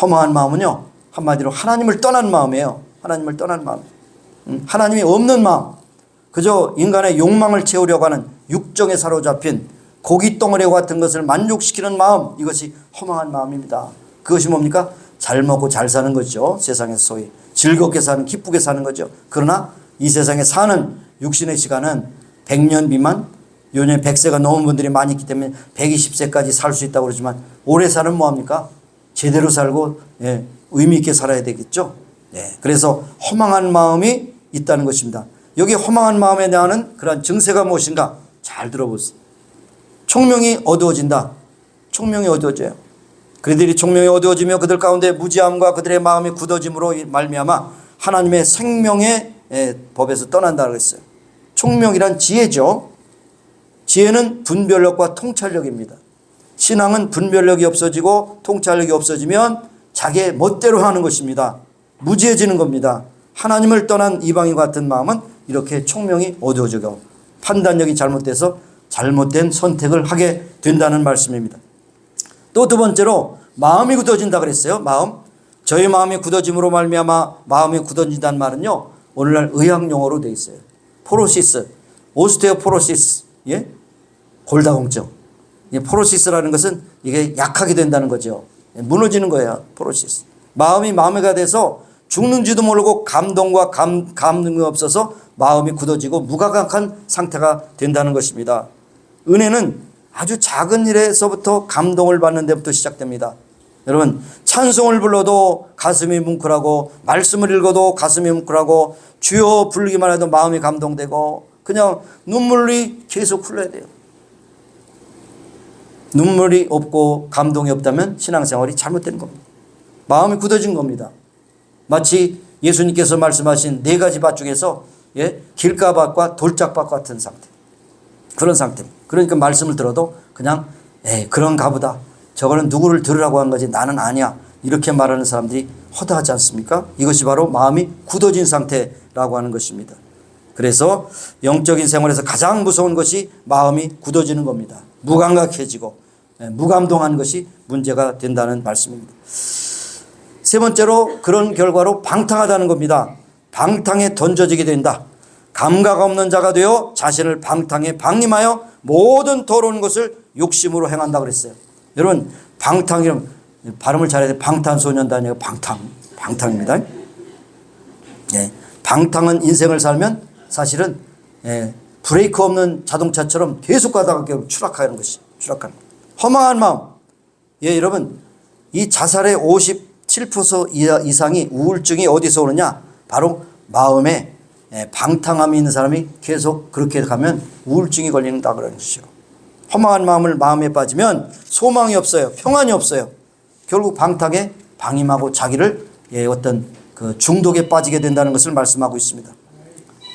허망한 마음은요, 한마디로 하나님을 떠난 마음이에요. 하나님을 떠난 마음. 하나님이 없는 마음. 그저 인간의 욕망을 채우려고 하는 육정에 사로잡힌 고기 덩어리와 같은 것을 만족시키는 마음, 이것이 허망한 마음입니다. 그것이 뭡니까? 잘 먹고 잘 사는 거죠. 세상에서 소위 즐겁게 사는, 기쁘게 사는 거죠. 그러나 이 세상에 사는 육신의 시간은 100년 미만, 요즘 100세가 넘은 분들이 많이 있기 때문에 120세까지 살 수 있다고 그러지만, 오래 사는 뭐합니까? 제대로 살고 의미 있게 살아야 되겠죠. 그래서 허망한 마음이 있다는 것입니다. 여기 허망한 마음에 대한 그러한 증세가 무엇인가? 잘 들어보세요. 총명이 어두워진다. 총명이 어두워져요. 그들이 총명이 어두워지며 그들 가운데 무지함과 그들의 마음이 굳어짐으로 말미암아 하나님의 생명의 법에서 떠난다고 했어요. 총명이란 지혜죠. 지혜는 분별력과 통찰력입니다. 신앙은 분별력이 없어지고 통찰력이 없어지면 자기의 멋대로 하는 것입니다. 무지해지는 겁니다. 하나님을 떠난 이방인 같은 마음은 이렇게 총명이 어두워지고 판단력이 잘못돼서 잘못된 선택을 하게 된다는 말씀입니다. 또 두 번째로 마음이 굳어진다 그랬어요. 마음. 저희 마음이 굳어짐으로 말미암아 마음이 굳어진다는 말은요, 오늘날 의학 용어로 되어 있어요. 포로시스, 오스테오포로시스, 골다공증. 포로시스라는 것은 이게 약하게 된다는 거죠. 무너지는 거예요. 포로시스. 마음이 마매가 돼서 죽는지도 모르고 감동과 감흥이 없어서 마음이 굳어지고 무감각한 상태가 된다는 것입니다. 은혜는 아주 작은 일에서부터 감동을 받는 데부터 시작됩니다. 여러분, 찬송을 불러도 가슴이 뭉클하고, 말씀을 읽어도 가슴이 뭉클하고, 주여 부르기만 해도 마음이 감동되고, 그냥 눈물이 계속 흘러야 돼요. 눈물이 없고 감동이 없다면 신앙생활이 잘못된 겁니다. 마음이 굳어진 겁니다. 마치 예수님께서 말씀하신 4가지 밭 중에서 길가밭과 돌짝밭 같은 상태, 그런 상태입니다. 그러니까 말씀을 들어도 그냥 그런가 보다, 저거는 누구를 들으라고 한 거지 나는 아니야, 이렇게 말하는 사람들이 허다하지 않습니까? 이것이 바로 마음이 굳어진 상태라고 하는 것입니다. 그래서 영적인 생활에서 가장 무서운 것이 마음이 굳어지는 겁니다. 무감각해지고 무감동한 것이 문제가 된다는 말씀입니다. 세 번째로, 그런 결과로 방탕하다는 겁니다. 방탕에 던져지게 된다. 감각 없는 자가 되어 자신을 방탕에 방임하여 모든 더러운 것을 욕심으로 행한다 그랬어요. 여러분, 방탕이면 발음을 잘해야 돼요. 방탄소년단이에요. 방탕입니다. 방탕은 인생을 살면 사실은 브레이크 없는 자동차처럼 계속 가다가 결국 추락하는 것이, 추락하는 거예요. 허망한 마음. 여러분, 이 자살의 57% 이상이 우울증이 어디서 오느냐? 바로 마음에 방탕함이 있는 사람이 계속 그렇게 가면 우울증이 걸린다 그러는 것이죠. 허망한 마음을 마음에 빠지면 소망이 없어요. 평안이 없어요. 결국 방탕에 방임하고 자기를 어떤 그 중독에 빠지게 된다는 것을 말씀하고 있습니다.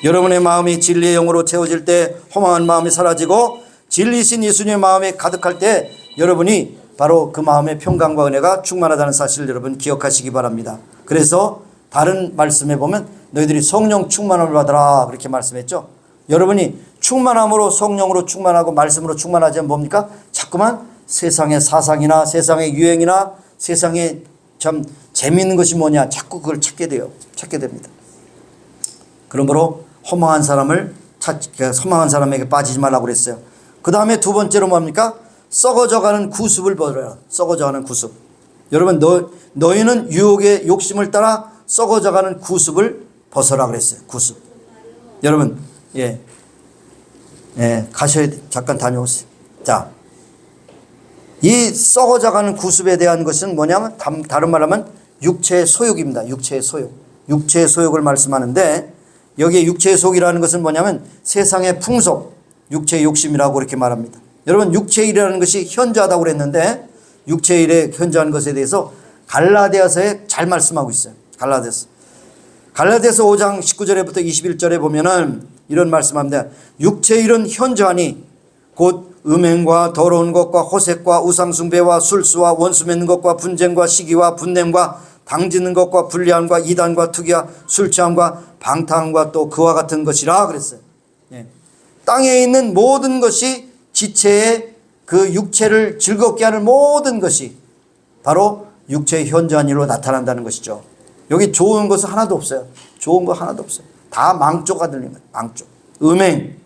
여러분의 마음이 진리의 영으로 채워질 때 허망한 마음이 사라지고 진리신 예수님의 마음에 가득할 때 여러분이 바로 그 마음의 평강과 은혜가 충만하다는 사실을 여러분 기억하시기 바랍니다. 그래서 다른 말씀에 보면 너희들이 성령 충만함을 받으라 그렇게 말씀했죠. 여러분이 충만함으로 성령으로 충만하고 말씀으로 충만하지 않으면 뭡니까? 자꾸만 세상의 사상이나 세상의 유행이나 세상에 참 재미있는 것이 뭐냐 자꾸 그걸 찾게 돼요. 찾게 됩니다. 그러므로 허망한 사람에게 빠지지 말라고 그랬어요. 그 다음에 두 번째로 뭡니까? 썩어져가는 구습을 버려라. 썩어져가는 구습. 여러분 너희는 유혹의 욕심을 따라 썩어져가는 구습을 벗어라 그랬어요. 구습. 여러분 가셔야 돼. 잠깐 다녀오세요. 자, 이 썩어져가는 구습에 대한 것은 뭐냐면 다른 말하면 육체의 소욕입니다. 육체의 소욕. 육체의 소욕을 말씀하는데 여기에 육체의 소욕이라는 것은 뭐냐면 세상의 풍속, 육체의 욕심이라고 이렇게 말합니다. 여러분 육체의 일이라는 것이 현저하다고 그랬는데 육체의 일에 현저한 것에 대해서 갈라디아서에 잘 말씀하고 있어요. 갈라디아서 5장 19절부터 21절에 보면은 이런 말씀합니다. 육체의 일은 현저하니 곧 음행과 더러운 것과 호색과 우상숭배와 술수와 원수 맺는 것과 분쟁과 시기와 분냄과 당짓는 것과 불리함과 이단과 투기와 술취함과 방탕함과 또 그와 같은 것이라 그랬어요. 땅에 있는 모든 것이 지체의 그 육체를 즐겁게 하는 모든 것이 바로 육체의 현저한 일로 나타난다는 것이죠. 여기 좋은 것은 하나도 없어요. 좋은 거 하나도 없어요. 다 망조가 들리는 거예요. 망조. 음행,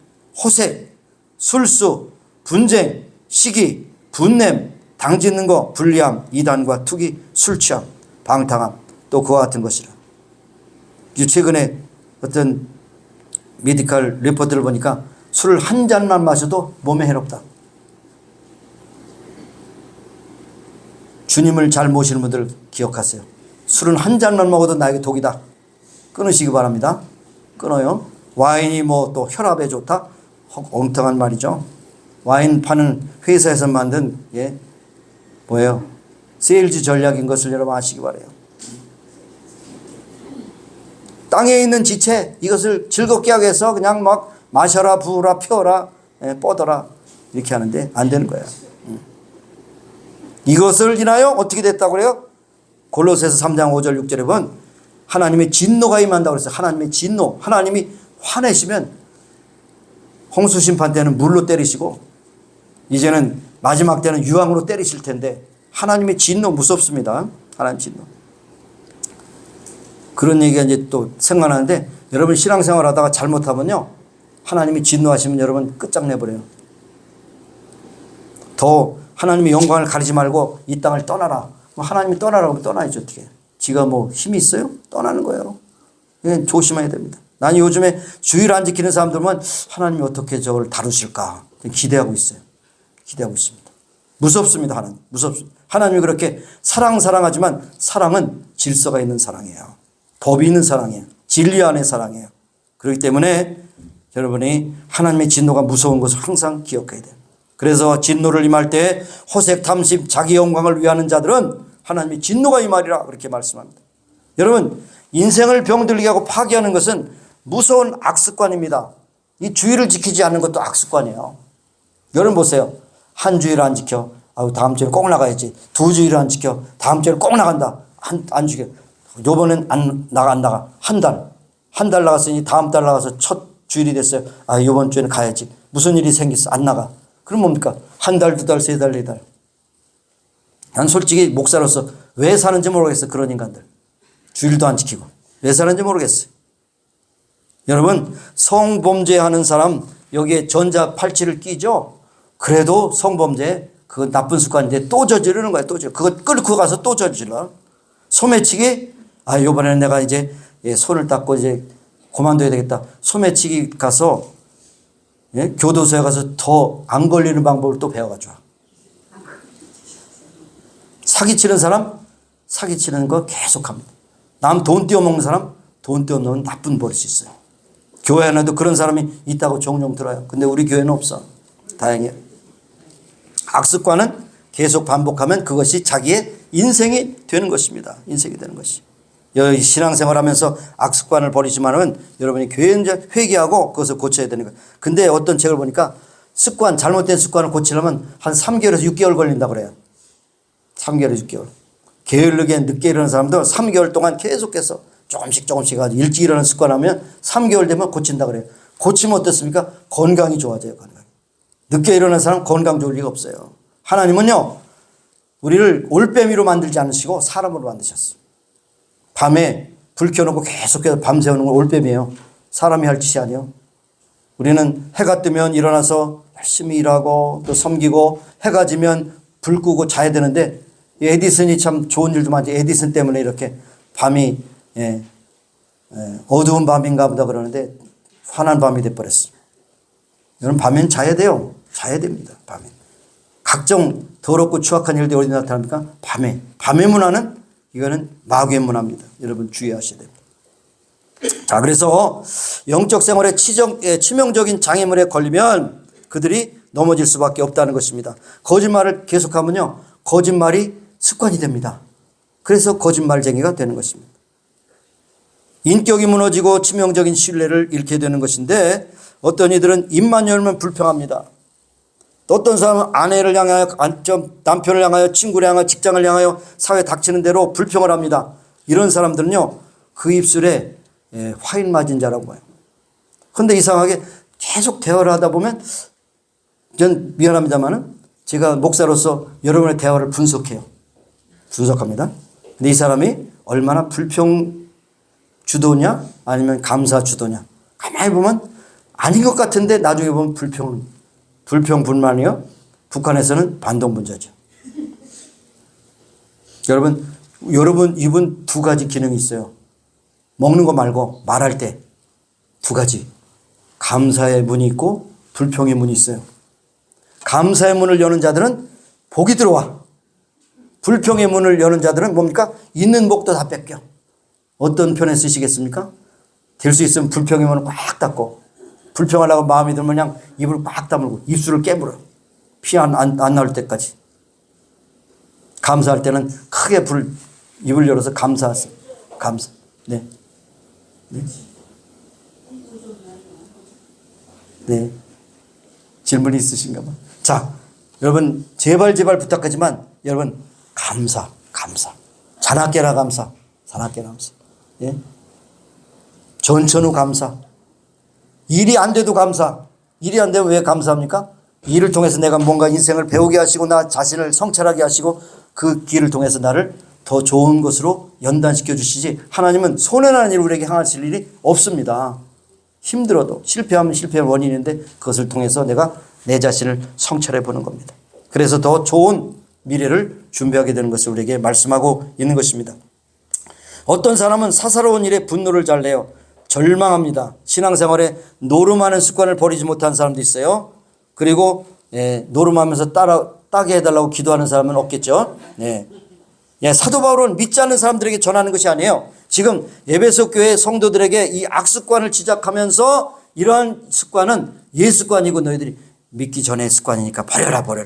호색, 술수, 분쟁, 시기, 분냄, 당짓는 거, 불리함, 이단과 투기, 술취함, 방탕함, 또 그와 같은 것이라. 최근에 어떤 메디컬 리포트를 보니까 술을 한 잔만 마셔도 몸에 해롭다. 주님을 잘 모시는 분들 기억하세요. 술은 한 잔만 먹어도 나에게 독이다. 끊으시기 바랍니다. 끊어요. 와인이 뭐 또 혈압에 좋다? 엉뚱한 말이죠. 와인 파는 회사에서 만든 뭐예요? 세일즈 전략인 것을 여러분 아시기 바라요. 땅에 있는 지체 이것을 즐겁게 하기 위해서 그냥 막 마셔라 부으라 펴라 뻗어라 이렇게 하는데 안 되는 거예요. 이것을 인하여 어떻게 됐다고 그래요? 골로새서 3장 5절 6절에 보면 하나님의 진노가 임한다고 그랬어요. 하나님의 진노. 하나님이 화내시면 홍수 심판 때는 물로 때리시고 이제는 마지막 때는 유황으로 때리실 텐데 하나님의 진노 무섭습니다. 하나님 진노. 그런 얘기가 이제 또 생각나는데 여러분 신앙생활 하다가 잘못하면요. 하나님이 진노하시면 여러분 끝장내버려요. 더 하나님의 영광을 가리지 말고 이 땅을 떠나라. 하나님이 떠나라고 하면 떠나야죠. 어떻게. 지가 뭐 힘이 있어요? 떠나는 거예요. 조심해야 됩니다. 난 요즘에 주일 안 지키는 사람들만 하나님이 어떻게 저걸 다루실까 기대하고 있어요. 기대하고 있습니다. 무섭습니다. 하나님. 무섭습니다. 하나님이 그렇게 사랑하지만 사랑은 질서가 있는 사랑이에요. 법이 있는 사랑이에요. 진리 안의 사랑이에요. 그렇기 때문에 여러분이 하나님의 진노가 무서운 것을 항상 기억해야 돼요. 그래서 진노를 임할 때 호색 탐심 자기 영광을 위하는 자들은 하나님의 진노가 임하리라 그렇게 말씀합니다. 여러분 인생을 병들게 하고 파괴하는 것은 무서운 악습관입니다. 이 주일을 지키지 않는 것도 악습관이에요. 여러분 보세요. 한 주일 안 지켜. 다음 주에 꼭 나가야지. 두 주일 안 지켜. 다음 주에 꼭 나간다. 안 지켜. 요번엔 안 나가. 한 달 나갔으니 다음 달 나가서 첫 주일이 됐어요. 요번 주에는 가야지. 무슨 일이 생겼어. 안 나가. 그럼 뭡니까? 한 달, 두 달, 세 달, 네 달. 난 솔직히 목사로서 왜 사는지 모르겠어요. 그런 인간들. 주일도 안 지키고. 왜 사는지 모르겠어요. 여러분 성범죄하는 사람 여기에 전자 팔찌를 끼죠. 그래도 성범죄 그건 나쁜 습관인데 또 저지르는 거야. 또 그거 끌고 가서 또 저질러. 소매치기 이번에는 내가 이제 손을 닦고 이제 그만둬야 되겠다. 소매치기 가서 교도소에 가서 더 안 걸리는 방법을 또 배워가지고 사기치는 사람 사기치는 거 계속합니다. 남 돈 떼어먹는 사람 돈 떼어먹는 나쁜 버릇이 있어요. 교회 안에도 그런 사람이 있다고 종종 들어요. 근데 우리 교회는 없어. 다행이에요. 악습관은 계속 반복하면 그것이 자기의 인생이 되는 것입니다. 인생이 되는 것이. 여기 신앙생활하면서 악습관을 버리지만은 여러분이 교회에 이제 회개하고 그것을 고쳐야 되는 거예요. 근데 어떤 책을 보니까 잘못된 습관을 고치려면 한 3개월에서 6개월 걸린다고 그래요. 3개월에서 6개월. 게으르게 늦게 일어나는 사람도 3개월 동안 계속해서 조금씩 가지고 일찍 일어나는 습관하면 3개월 되면 고친다 그래요. 고치면 어떻습니까? 건강이 좋아져요. 건강. 늦게 일어난 사람 건강 좋을 리가 없어요. 하나님은요, 우리를 올빼미로 만들지 않으시고 사람으로 만드셨어요. 밤에 불 켜놓고 계속해서 밤새우는 건 올빼미예요. 사람이 할 짓이 아니에요. 우리는 해가 뜨면 일어나서 열심히 일하고 또 섬기고, 해가 지면 불 끄고 자야 되는데, 에디슨이 참 좋은 일도 많지. 에디슨 때문에 이렇게 밤이 어두운 밤인가 보다 그러는데 환한 밤이 돼버렸어. 여러분, 밤엔 자야 돼요. 자야 됩니다. 밤에. 각종 더럽고 추악한 일들이 어디 나타납니까? 밤에. 밤의 문화는 이거는 마귀의 문화입니다. 여러분 주의하셔야 됩니다. 자, 그래서 영적 생활에 치명적인 장애물에 걸리면 그들이 넘어질 수밖에 없다는 것입니다. 거짓말을 계속하면요, 거짓말이 습관이 됩니다. 그래서 거짓말쟁이가 되는 것입니다. 인격이 무너지고 치명적인 신뢰를 잃게 되는 것인데, 어떤 이들은 입만 열면 불평합니다. 또 어떤 사람은 아내를 향하여, 남편을 향하여, 친구를 향하여, 직장을 향하여 사회에 닥치는 대로 불평을 합니다. 이런 사람들은요, 그 입술에 화인 맞은 자라고 봐요. 그런데 이상하게 계속 대화를 하다 보면, 전 미안합니다만은 제가 목사로서 여러분의 대화를 분석합니다. 근데 이 사람이 얼마나 불평 주도냐 아니면 감사 주도냐, 가만히 보면 아닌 것 같은데 나중에 보면 불평 불만이요. 북한에서는 반동분자죠. 여러분 입은 두 가지 기능이 있어요. 먹는 거 말고 말할 때 두 가지. 감사의 문이 있고 불평의 문이 있어요. 감사의 문을 여는 자들은 복이 들어와. 불평의 문을 여는 자들은 뭡니까? 있는 복도 다 뺏겨. 어떤 편에 쓰시겠습니까? 될 수 있으면 불평의 문을 꽉 닫고, 불평하려고 마음이 들면 그냥 입을 꽉 다물고 입술을 깨물어. 피 안 나올 때까지. 감사할 때는 크게 입을 열어서 감사하세요. 감사. 네. 네. 네. 질문이 있으신가 봐. 자, 여러분 제발 부탁하지만 여러분 감사. 자나깨나 감사. 예? 전천후 감사. 일이 안 돼도 감사. 일이 안 되면 왜 감사합니까? 일을 통해서 내가 뭔가 인생을 배우게 하시고 나 자신을 성찰하게 하시고 그 길을 통해서 나를 더 좋은 것으로 연단시켜 주시지, 하나님은 손해나는 일을 우리에게 행하실 일이 없습니다. 힘들어도 실패하면 실패의 원인인데 그것을 통해서 내가 내 자신을 성찰해 보는 겁니다. 그래서 더 좋은 미래를 준비하게 되는 것을 우리에게 말씀하고 있는 것입니다. 어떤 사람은 사사로운 일에 분노를 잘 내요. 절망합니다. 신앙생활에 노름하는 습관을 버리지 못한 사람도 있어요. 그리고 노름하면서 따게 해달라고 기도하는 사람은 없겠죠. 사도 바울은 믿지 않는 사람들에게 전하는 것이 아니에요. 지금 에베소 교회 성도들에게 이 악습관을 지적하면서 이러한 습관은 옛습관이고 너희들이 믿기 전의 습관이니까 버려라 그래.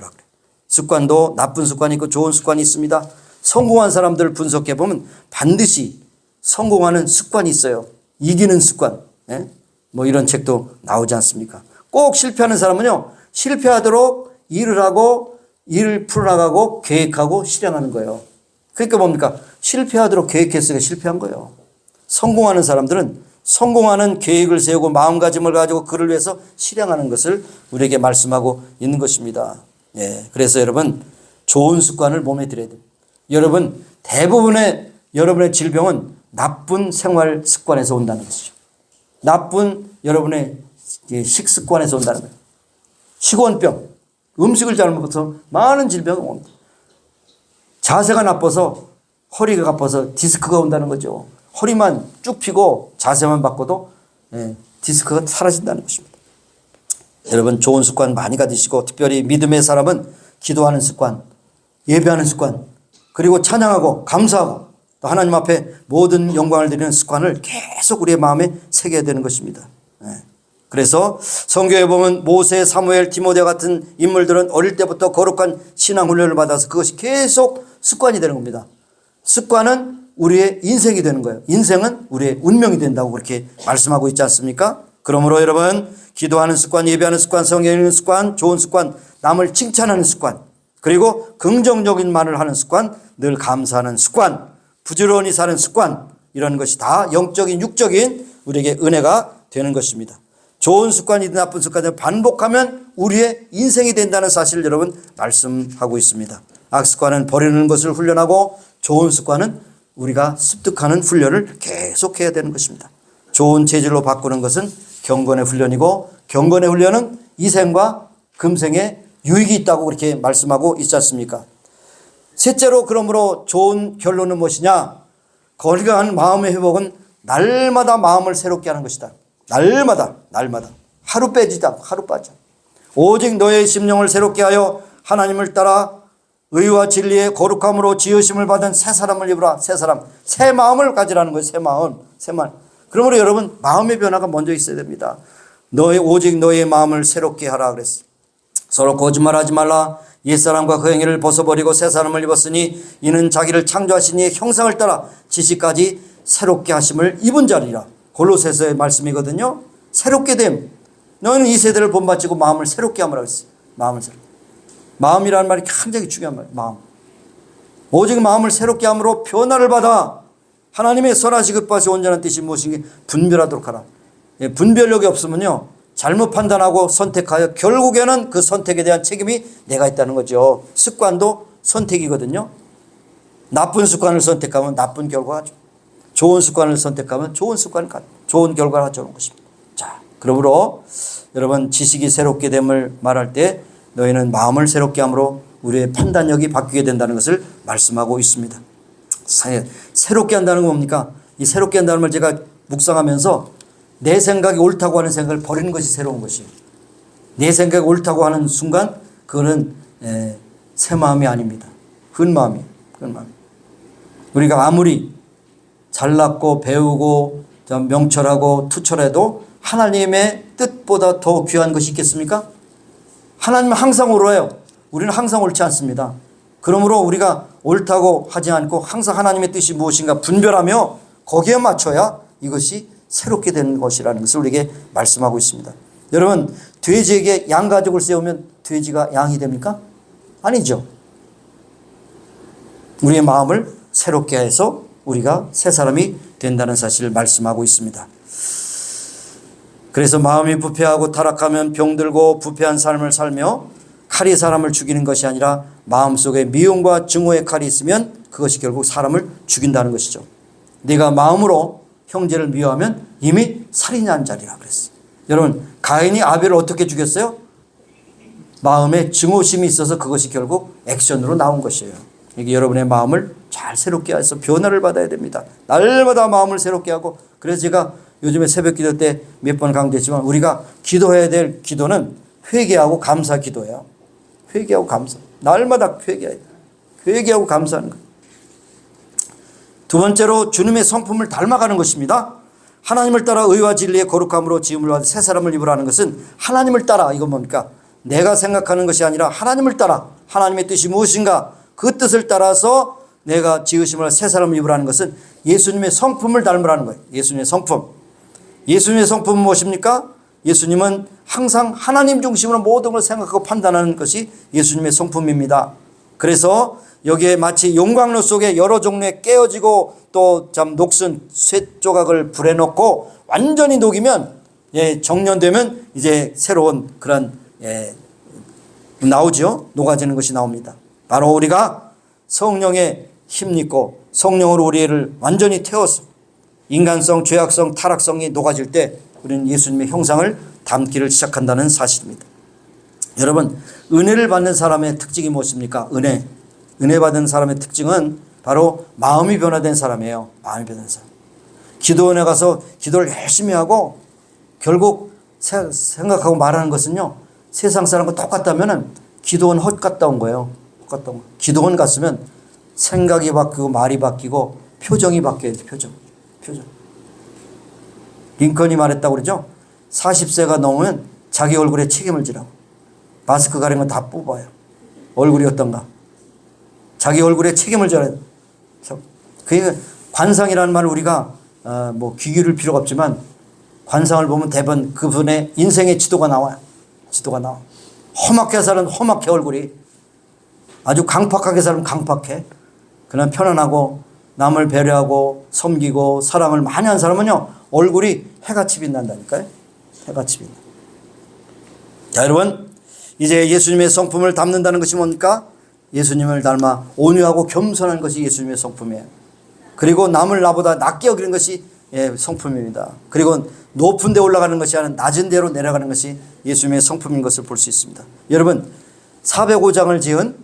습관도 나쁜 습관이 있고 좋은 습관이 있습니다. 성공한 사람들을 분석해 보면 반드시 성공하는 습관이 있어요. 이기는 습관. 뭐 이런 책도 나오지 않습니까? 꼭 실패하는 사람은요, 실패하도록 일을 하고 일을 풀어나가고 계획하고 실행하는 거예요. 그러니까 뭡니까? 실패하도록 계획했으니까 실패한 거예요. 성공하는 사람들은 성공하는 계획을 세우고 마음가짐을 가지고 그를 위해서 실행하는 것을 우리에게 말씀하고 있는 것입니다. 그래서 여러분 좋은 습관을 몸에 들여야 됩니다. 여러분 대부분의 여러분의 질병은 나쁜 생활 습관에서 온다는 것이죠. 나쁜 여러분의 식습관에서 온다는 거예요. 식원병, 음식을 잘못해서 많은 질병이 옵니다. 자세가 나빠서 허리가 아파서 디스크가 온다는 거죠. 허리만 쭉 펴고 자세만 바꿔도 디스크가 사라진다는 것입니다. 여러분 좋은 습관 많이 가지시고, 특별히 믿음의 사람은 기도하는 습관, 예배하는 습관, 그리고 찬양하고 감사하고 또 하나님 앞에 모든 영광을 드리는 습관을 계속 우리의 마음에 새겨야 되는 것입니다. 그래서 성경에 보면 모세, 사무엘, 디모데 같은 인물들은 어릴 때부터 거룩한 신앙 훈련을 받아서 그것이 계속 습관이 되는 겁니다. 습관은 우리의 인생이 되는 거예요. 인생은 우리의 운명이 된다고 그렇게 말씀하고 있지 않습니까? 그러므로 여러분 기도하는 습관, 예배하는 습관, 성경 읽는 습관, 좋은 습관, 남을 칭찬하는 습관, 그리고 긍정적인 말을 하는 습관, 늘 감사하는 습관, 부지런히 사는 습관, 이런 것이 다 영적인 육적인 우리에게 은혜가 되는 것입니다. 좋은 습관이든 나쁜 습관이든 반복하면 우리의 인생이 된다는 사실을 여러분 말씀하고 있습니다. 악습관은 버리는 것을 훈련하고 좋은 습관은 우리가 습득하는 훈련을 계속해야 되는 것입니다. 좋은 체질로 바꾸는 것은 경건의 훈련이고 경건의 훈련은 이생과 금생에 유익이 있다고 그렇게 말씀하고 있지 않습니까? 셋째로 그러므로 좋은 결론은 무엇이냐? 건강한 마음의 회복은 날마다 마음을 새롭게 하는 것이다. 날마다 하루 빼지지 않고 하루 빠져. 오직 너의 심령을 새롭게 하여 하나님을 따라 의와 진리의 거룩함으로 지으심을 받은 새 사람을 입으라. 새 사람, 새 마음을 가지라는 거예요. 새 마음. 그러므로 여러분 마음의 변화가 먼저 있어야 됩니다. 오직 너의 마음을 새롭게 하라 그랬어. 서로 거짓말하지 말라. 옛사람과 그 행위를 벗어버리고 새 사람을 입었으니 이는 자기를 창조하신 이의 형상을 따라 지식까지 새롭게 하심을 입은 자리라. 골로새서의 말씀이거든요. 새롭게 됨. 너는 이 세대를 본받치고 마음을 새롭게 함이라 했어요. 마음을 새롭게. 마음이라는 말이 굉장히 중요한 말이에요. 마음. 오직 마음을 새롭게 함으로 변화를 받아 하나님의 선하시 급하시 온전한 뜻이 무엇인지 분별하도록 하라. 분별력이 없으면요 잘못 판단하고 선택하여 결국에는 그 선택에 대한 책임이 내가 있다는 거죠. 습관도 선택이거든요. 나쁜 습관을 선택하면 나쁜 결과가 죠. 좋은 습관을 선택하면 좋은 결과를 가져오는 것입니다. 자, 그러므로 여러분 지식이 새롭게 됨을 말할 때 너희는 마음을 새롭게 함으로 우리의 판단력이 바뀌게 된다는 것을 말씀하고 있습니다. 새롭게 한다는 건 뭡니까? 이 새롭게 한다는 걸 제가 묵상하면서 내 생각이 옳다고 하는 생각을 버리는 것이 새로운 것이에요. 내 생각이 옳다고 하는 순간 그거는 새 마음이 아닙니다. 큰 마음이에요. 우리가 아무리 잘났고 배우고 명철하고 투철해도 하나님의 뜻보다 더 귀한 것이 있겠습니까? 하나님은 항상 옳아요. 우리는 항상 옳지 않습니다. 그러므로 우리가 옳다고 하지 않고 항상 하나님의 뜻이 무엇인가 분별하며 거기에 맞춰야 이것이 새롭게 되는 것이라는 것을 우리에게 말씀하고 있습니다. 여러분 돼지에게 양 가족을 세우면 돼지가 양이 됩니까? 아니죠. 우리의 마음을 새롭게 해서 우리가 새 사람이 된다는 사실을 말씀하고 있습니다. 그래서 마음이 부패하고 타락하면 병들고 부패한 삶을 살며 칼이 사람을 죽이는 것이 아니라 마음속에 미움과 증오의 칼이 있으면 그것이 결국 사람을 죽인다는 것이죠. 네가 마음으로 형제를 미워하면 이미 살인한 자리라 그랬어요. 여러분 가인이 아벨을 어떻게 죽였어요? 마음에 증오심이 있어서 그것이 결국 액션으로 나온 것이에요. 이게 여러분의 마음을 잘 새롭게 해서 변화를 받아야 됩니다. 날마다 마음을 새롭게 하고 그래서 제가 요즘에 새벽 기도 때 몇 번 강조했지만 우리가 기도해야 될 기도는 회개하고 감사 기도예요. 회개하고 감사. 날마다 회개하고 감사하는 거예요. 두 번째로 주님의 성품을 닮아가는 것입니다. 하나님을 따라 의와 진리의 거룩함으로 지음을 받은 새 사람을 입으라는 것은 하나님을 따라 이건 뭡니까? 내가 생각하는 것이 아니라 하나님을 따라 하나님의 뜻이 무엇인가 그 뜻을 따라서 내가 지으심을 새 사람을 입으라는 것은 예수님의 성품을 닮으라는 거예요. 예수님의 성품. 예수님의 성품은 무엇입니까? 예수님은 항상 하나님 중심으로 모든 걸 생각하고 판단하는 것이 예수님의 성품입니다. 그래서 여기에 마치 용광로 속에 여러 종류의 깨어지고 또 녹슨 쇠 조각을 불에 넣고 완전히 녹이면 정련되면 이제 새로운 그런 나오죠. 녹아지는 것이 나옵니다. 바로 우리가 성령에 힘입고 성령으로 우리를 완전히 태워서 인간성, 죄악성, 타락성이 녹아질 때 우리는 예수님의 형상을 담기를 시작한다는 사실입니다. 여러분 은혜를 받는 사람의 특징이 무엇입니까? 은혜 받은 사람의 특징은 바로 마음이 변화된 사람이에요. 마음이 변화된 사람. 기도원에 가서 기도를 열심히 하고 결국 생각하고 말하는 것은요. 세상 사람과 똑같다면 기도원 헛갔다 온 거예요. 기도원 갔으면 생각이 바뀌고 말이 바뀌고 표정이 바뀌어야 돼. 표정. 링컨이 말했다고 그러죠. 40세가 넘으면 자기 얼굴에 책임을 지라고. 마스크 가린 건 다 뽑아요. 얼굴이 어떤가. 자기 얼굴에 책임을 져야 돼. 그게 관상이라는 말을 우리가 귀 기울일 필요가 없지만 관상을 보면 대부분 그분의 인생의 지도가 나와요. 험악해 살은 험악해 얼굴이. 아주 강팍하게 살면 강팍해. 그냥 편안하고 남을 배려하고 섬기고 사랑을 많이 한 사람은요 얼굴이 해같이 빛난다니까요. 해바칩니다. 자, 여러분, 이제 예수님의 성품을 담는다는 것이 뭡니까? 예수님을 닮아 온유하고 겸손한 것이 예수님의 성품이에요. 그리고 남을 나보다 낮게 여기는 것이 성품입니다. 그리고 높은 데 올라가는 것이 아니라 낮은 데로 내려가는 것이 예수님의 성품인 것을 볼 수 있습니다. 여러분, 405장을 지은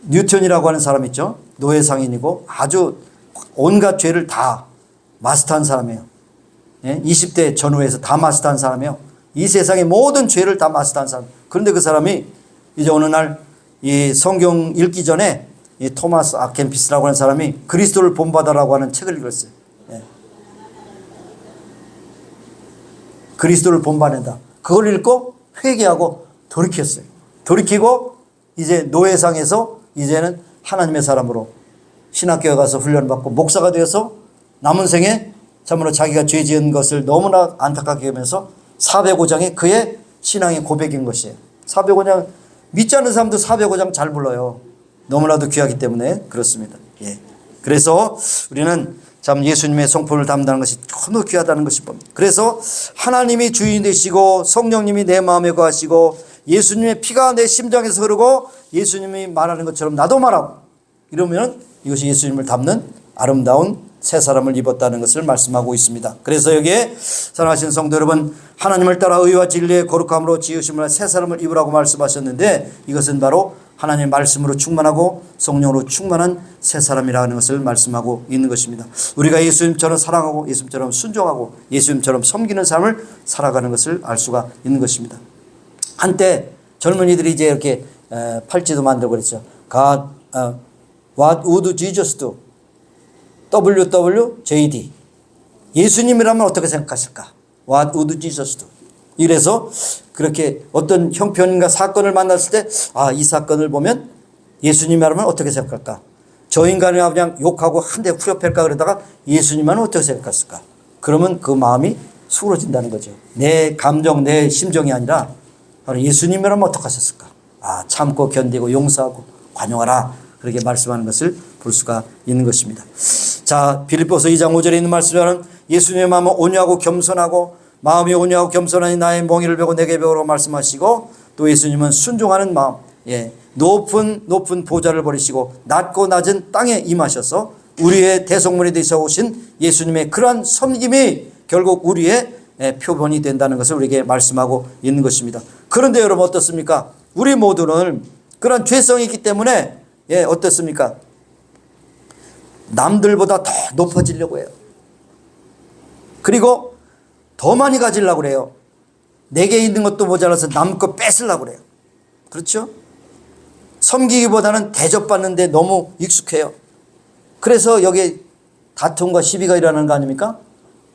뉴턴이라고 하는 사람 있죠. 노예상인이고 아주 온갖 죄를 다 마스터한 사람이에요. 20대 전후에서 다 마스터한 사람이에요. 이 세상의 모든 죄를 다 마스터한 사람. 그런데 그 사람이 이제 어느 날 이 성경 읽기 전에 이 토마스 아켄피스라고 하는 사람이 그리스도를 본받아라고 하는 책을 읽었어요. 그리스도를 본받는다. 그걸 읽고 회개하고 돌이켰어요. 돌이키고 이제 노예상에서 이제는 하나님의 사람으로 신학교에 가서 훈련받고 목사가 되어서 남은 생에 참으로 자기가 죄 지은 것을 너무나 안타깝게 하면서 405장에 그의 신앙의 고백인 것이에요. 405장 믿지 않는 사람도 405장 잘 불러요. 너무나도 귀하기 때문에 그렇습니다. 그래서 우리는 참 예수님의 성품을 담는다는 것이 너무 귀하다는 것이 봅니다. 그래서 하나님이 주인 되시고 성령님이 내 마음에 거하시고 예수님의 피가 내 심장에서 흐르고 예수님이 말하는 것처럼 나도 말하고 이러면 이것이 예수님을 담는 아름다운 새 사람을 입었다는 것을 말씀하고 있습니다. 그래서 여기에 사랑하시는 성도 여러분, 하나님을 따라 의와 진리의 거룩함으로 지으심을 새 사람을 입으라고 말씀하셨는데 이것은 바로 하나님의 말씀으로 충만하고 성령으로 충만한 새 사람이라는 것을 말씀하고 있는 것입니다. 우리가 예수님처럼 사랑하고 예수님처럼 순종하고 예수님처럼 섬기는 삶을 살아가는 것을 알 수가 있는 것입니다. 한때 젊은이들이 이제 이렇게 팔찌도 만들고 그랬죠. God, what would Jesus do? WWJD. 예수님이라면 어떻게 생각하실까? What would Jesus do? 이래서 그렇게 어떤 형편인가 사건을 만났을 때 이 사건을 보면 예수님이라면 어떻게 생각할까? 저 인간이 그냥 욕하고 한 대 후려팰까 그러다가 예수님은 어떻게 생각했을까? 그러면 그 마음이 수그러진다는 거죠. 내 감정, 내 심정이 아니라 바로 예수님이라면 어떻게 하셨을까? 참고 견디고 용서하고 관용하라. 그렇게 말씀하는 것을 볼 수가 있는 것입니다. 자, 빌립보서 2장 5절에 있는 말씀은 예수님의 마음은 온유하고 겸손하고 마음이 온유하고 겸손하니 나의 몽의를 베고 내게 배우라고 말씀하시고 또 예수님은 순종하는 마음, 높은 보좌를 버리시고 낮고 낮은 땅에 임하셔서 우리의 대속물이 되셔 오신 예수님의 그러한 섬김이 결국 우리의 표본이 된다는 것을 우리에게 말씀하고 있는 것입니다. 그런데 여러분 어떻습니까? 우리 모두는 그런 죄성이 있기 때문에 어떻습니까? 남들보다 더 높아지려고 해요. 그리고 더 많이 가지려고 그래요. 내게 있는 것도 모자라서 남 거 뺏으려고 그래요. 그렇죠? 섬기기보다는 대접받는데 너무 익숙해요. 그래서 여기 다툼과 시비가 일어나는 거 아닙니까?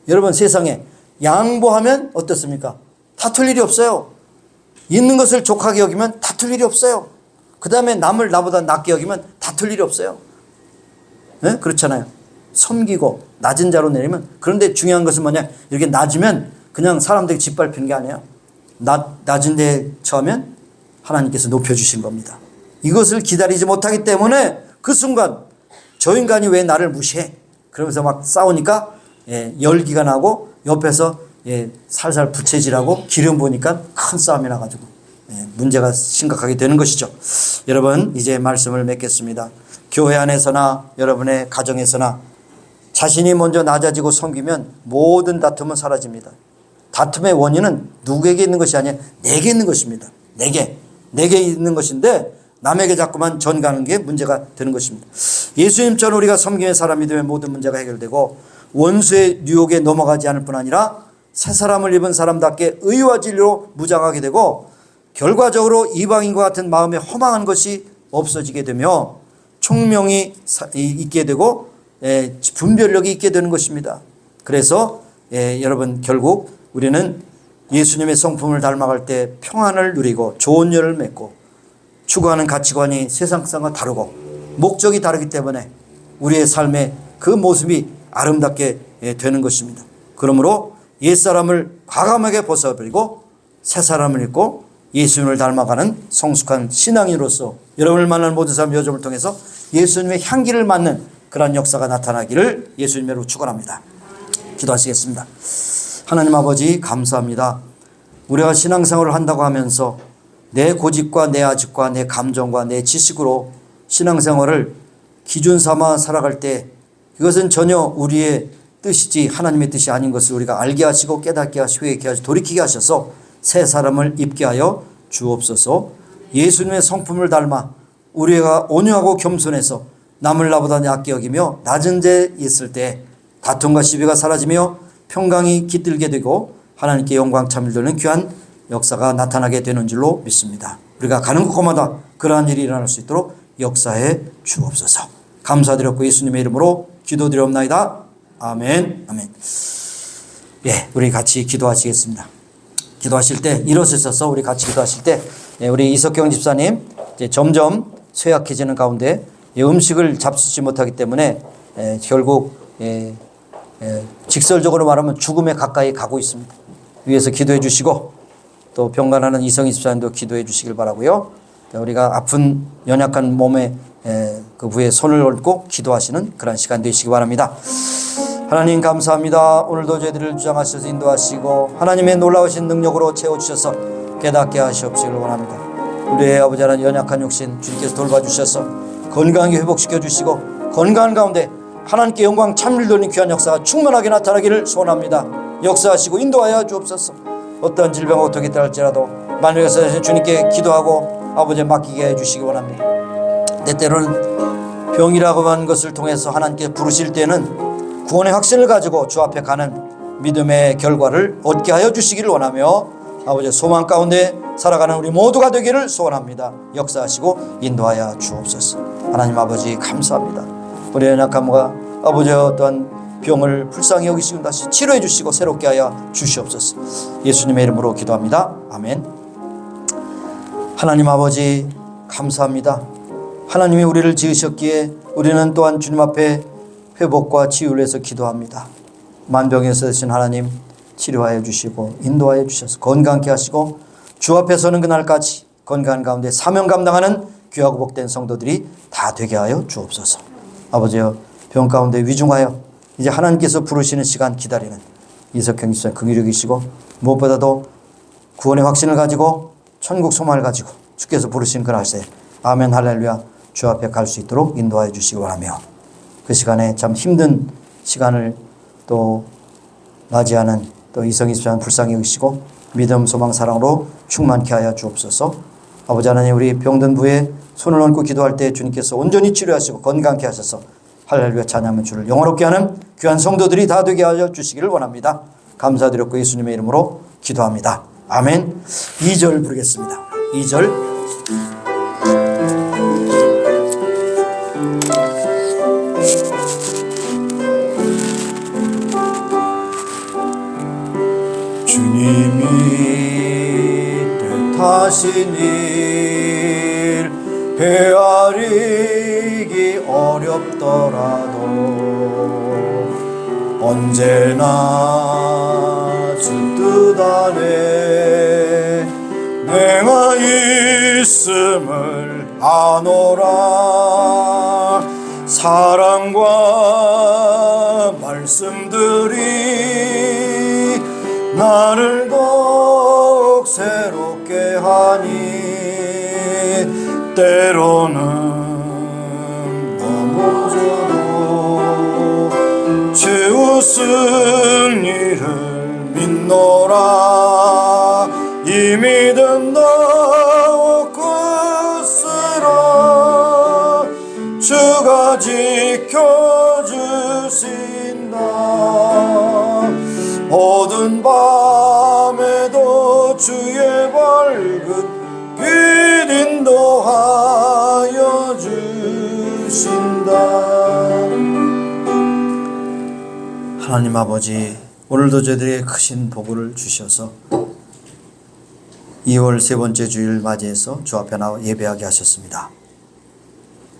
여러분 세상에 양보하면 어떻습니까? 다툴 일이 없어요. 있는 것을 족하게 여기면 다툴 일이 없어요. 그 다음에 남을 나보다 낮게 여기면 다툴 일이 없어요. 네? 그렇잖아요. 섬기고 낮은 자로 내리면. 그런데 중요한 것은 뭐냐, 이렇게 낮으면 그냥 사람들이 짓밟히는 게 아니에요. 낮은 데 처하면 하나님께서 높여주신 겁니다. 이것을 기다리지 못하기 때문에 그 순간 저 인간이 왜 나를 무시해? 그러면서 막 싸우니까 열기가 나고 옆에서 살살 부채질하고 기름 부으니까 큰 싸움이 나가지고 문제가 심각하게 되는 것이죠. 여러분 이제 말씀을 맺겠습니다. 교회 안에서나 여러분의 가정에서나 자신이 먼저 낮아지고 섬기면 모든 다툼은 사라집니다. 다툼의 원인은 누구에게 있는 것이 아니라 내게 있는 것입니다. 내게 있는 것인데 남에게 자꾸만 전가하는 게 문제가 되는 것입니다. 예수님처럼 우리가 섬김의 사람이 되면 모든 문제가 해결되고 원수의 유혹에 넘어가지 않을 뿐 아니라 새 사람을 입은 사람답게 의와 진리로 무장하게 되고 결과적으로 이방인과 같은 마음에 허망한 것이 없어지게 되며 총명이 있게 되고 분별력이 있게 되는 것입니다. 그래서 여러분 결국 우리는 예수님의 성품을 닮아갈 때 평안을 누리고 좋은 열을 맺고 추구하는 가치관이 세상 사람과 다르고 목적이 다르기 때문에 우리의 삶의 그 모습이 아름답게 되는 것입니다. 그러므로 옛사람을 과감하게 벗어버리고 새사람을 입고 예수님을 닮아가는 성숙한 신앙인으로서 여러분을 만나는 모든 사람 여정을 통해서 예수님의 향기를 맡는 그러한 역사가 나타나기를 예수님으로 축원합니다. 기도하시겠습니다. 하나님 아버지 감사합니다. 우리가 신앙생활을 한다고 하면서 내 고집과 내 아집과 내 감정과 내 지식으로 신앙생활을 기준 삼아 살아갈 때 이것은 전혀 우리의 뜻이지 하나님의 뜻이 아닌 것을 우리가 알게 하시고 깨닫게 하시고 회개케 하시고 돌이키게 하셔서 새 사람을 입게 하여 주옵소서. 예수님의 성품을 닮아 우리가 온유하고 겸손해서 남을 나보다 얕게 여기며 낮은 데 있을 때 다툼과 시비가 사라지며 평강이 깃들게 되고 하나님께 영광 참을 돌리는 귀한 역사가 나타나게 되는 줄로 믿습니다. 우리가 가는 곳마다 그러한 일이 일어날 수 있도록 역사해 주옵소서. 감사드렸고 예수님의 이름으로 기도드리옵나이다. 아멘. 아멘. 예, 우리 같이 기도하시겠습니다. 기도하실 때 일어서셔서 우리 같이 기도하실 때 우리 이석경 집사님 이제 점점 쇠약해지는 가운데 음식을 잡수지 못하기 때문에 결국 직설적으로 말하면 죽음에 가까이 가고 있습니다. 위에서 기도해 주시고 또 병간하는 이성희 집사님도 기도해 주시길 바라고요. 우리가 아픈 연약한 몸에 그 부에 손을 얹고 기도하시는 그런 시간 되시기 바랍니다. 하나님 감사합니다. 오늘도 저희들을 주장하셔서 인도하시고 하나님의 놀라우신 능력으로 채워주셔서 깨닫게 하시옵시길 원합니다. 우리의 아버지 하나님 연약한 육신 주님께서 돌봐주셔서 건강하게 회복시켜 주시고 건강한 가운데 하나님께 영광 참을 돌리는 귀한 역사가 충만하게 나타나기를 소원합니다. 역사하시고 인도하여 주옵소서. 어떠한 질병과 어떻게 할지라도 만약에 주님께 기도하고 아버지에 맡기게 해주시기 원합니다. 때때로는 병이라고 하는 것을 통해서 하나님께 부르실 때는 구원의 확신을 가지고 주 앞에 가는 믿음의 결과를 얻게 하여 주시기를 원하며 아버지의 소망 가운데 살아가는 우리 모두가 되기를 소원합니다. 역사하시고 인도하여 주옵소서. 하나님 아버지 감사합니다. 우리의 연약함과 아버지의 어떠한 병을 불쌍히 여기시고 다시 치료해 주시고 새롭게 하여 주시옵소서. 예수님의 이름으로 기도합니다. 아멘. 하나님 아버지 감사합니다. 하나님이 우리를 지으셨기에 우리는 또한 주님 앞에 회복과 치유를 위해서 기도합니다. 만병에서 되신 하나님 치료하여 주시고 인도하여 주셔서 건강케 하시고 주 앞에 서는 그날까지 건강한 가운데 사명 감당하는 귀하고 복된 성도들이 다 되게 하여 주옵소서. 아버지여 병 가운데 위중하여 이제 하나님께서 부르시는 시간 기다리는 이석경 집사님 긍휼히 무엇보다도 구원의 확신을 가지고 천국 소망을 가지고 주께서 부르신 그날새 아멘 할렐루야 주 앞에 갈 수 있도록 인도하여 주시기 바라며 그 시간에 참 힘든 시간을 또 맞이하는 또 이성희 집사님 불쌍히 여기시고 믿음 소망 사랑으로 충만케 하여 주옵소서. 아버지 하나님 우리 병든 부에 손을 얹고 기도할 때 주님께서 온전히 치료하시고 건강케 하셔서 할렐루야 찬양하면 주를 영화롭게 하는 귀한 성도들이 다 되게 하여 주시기를 원합니다. 감사드렸고 예수님의 이름으로 기도합니다. 아멘. 2절 부르겠습니다. 2절 주님이 뜻하신 일 헤아리기 어렵더라도 언제나 주 뜻 안에 내가 있음을 아노라. 사랑과 말씀들이 나를 더욱 새롭게 하니 때로는 넘어져도 최후 승리를 믿노라. 이 믿음 더욱 굳으라. 주가 지켜주신다. 어두운 밤에도 주의 밝은 빛 인도하여 주신다. 하나님 아버지, 오늘도 저희들에게 크신 복을 주셔서 2월 세 번째 주일을 맞이해서 주 앞에 나와 예배하게 하셨습니다.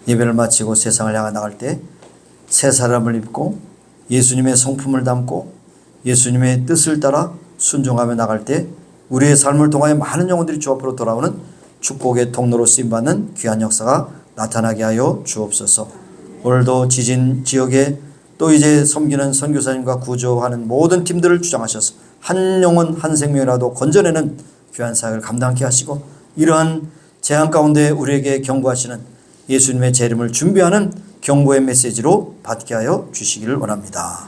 예배를 마치고 세상을 향해 나갈 때 새 사람을 입고 예수님의 성품을 담고 예수님의 뜻을 따라 순종하며 나갈 때 우리의 삶을 통하여 많은 영혼들이 주 앞으로 돌아오는 축복의 통로로 쓰임받는 귀한 역사가 나타나게 하여 주옵소서. 오늘도 지진 지역에 또 이제 섬기는 선교사님과 구조하는 모든 팀들을 주장하셔서 한 영혼 한 생명이라도 건져내는 귀한 사역을 감당케 하시고 이러한 재앙 가운데 우리에게 경고하시는 예수님의 재림을 준비하는 경고의 메시지로 받게 하여 주시기를 원합니다.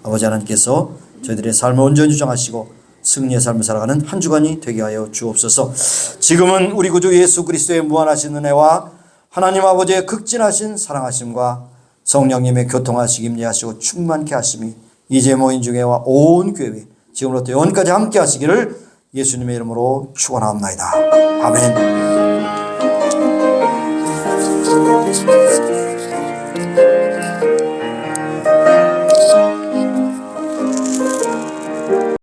아버지 하나님께서 저희들의 삶을 온전히 주장하시고 승리의 삶을 살아가는 한 주간이 되게 하여 주옵소서. 지금은 우리 구주 예수 그리스도의 무한하신 은혜와 하나님 아버지의 극진하신 사랑하심과 성령님의 교통하시기 임재하시고 충만케 하심이 이제 모인 중에와 온 교회 지금부터 영원까지 함께 하시기를 예수님의 이름으로 축원하옵나이다. 아멘.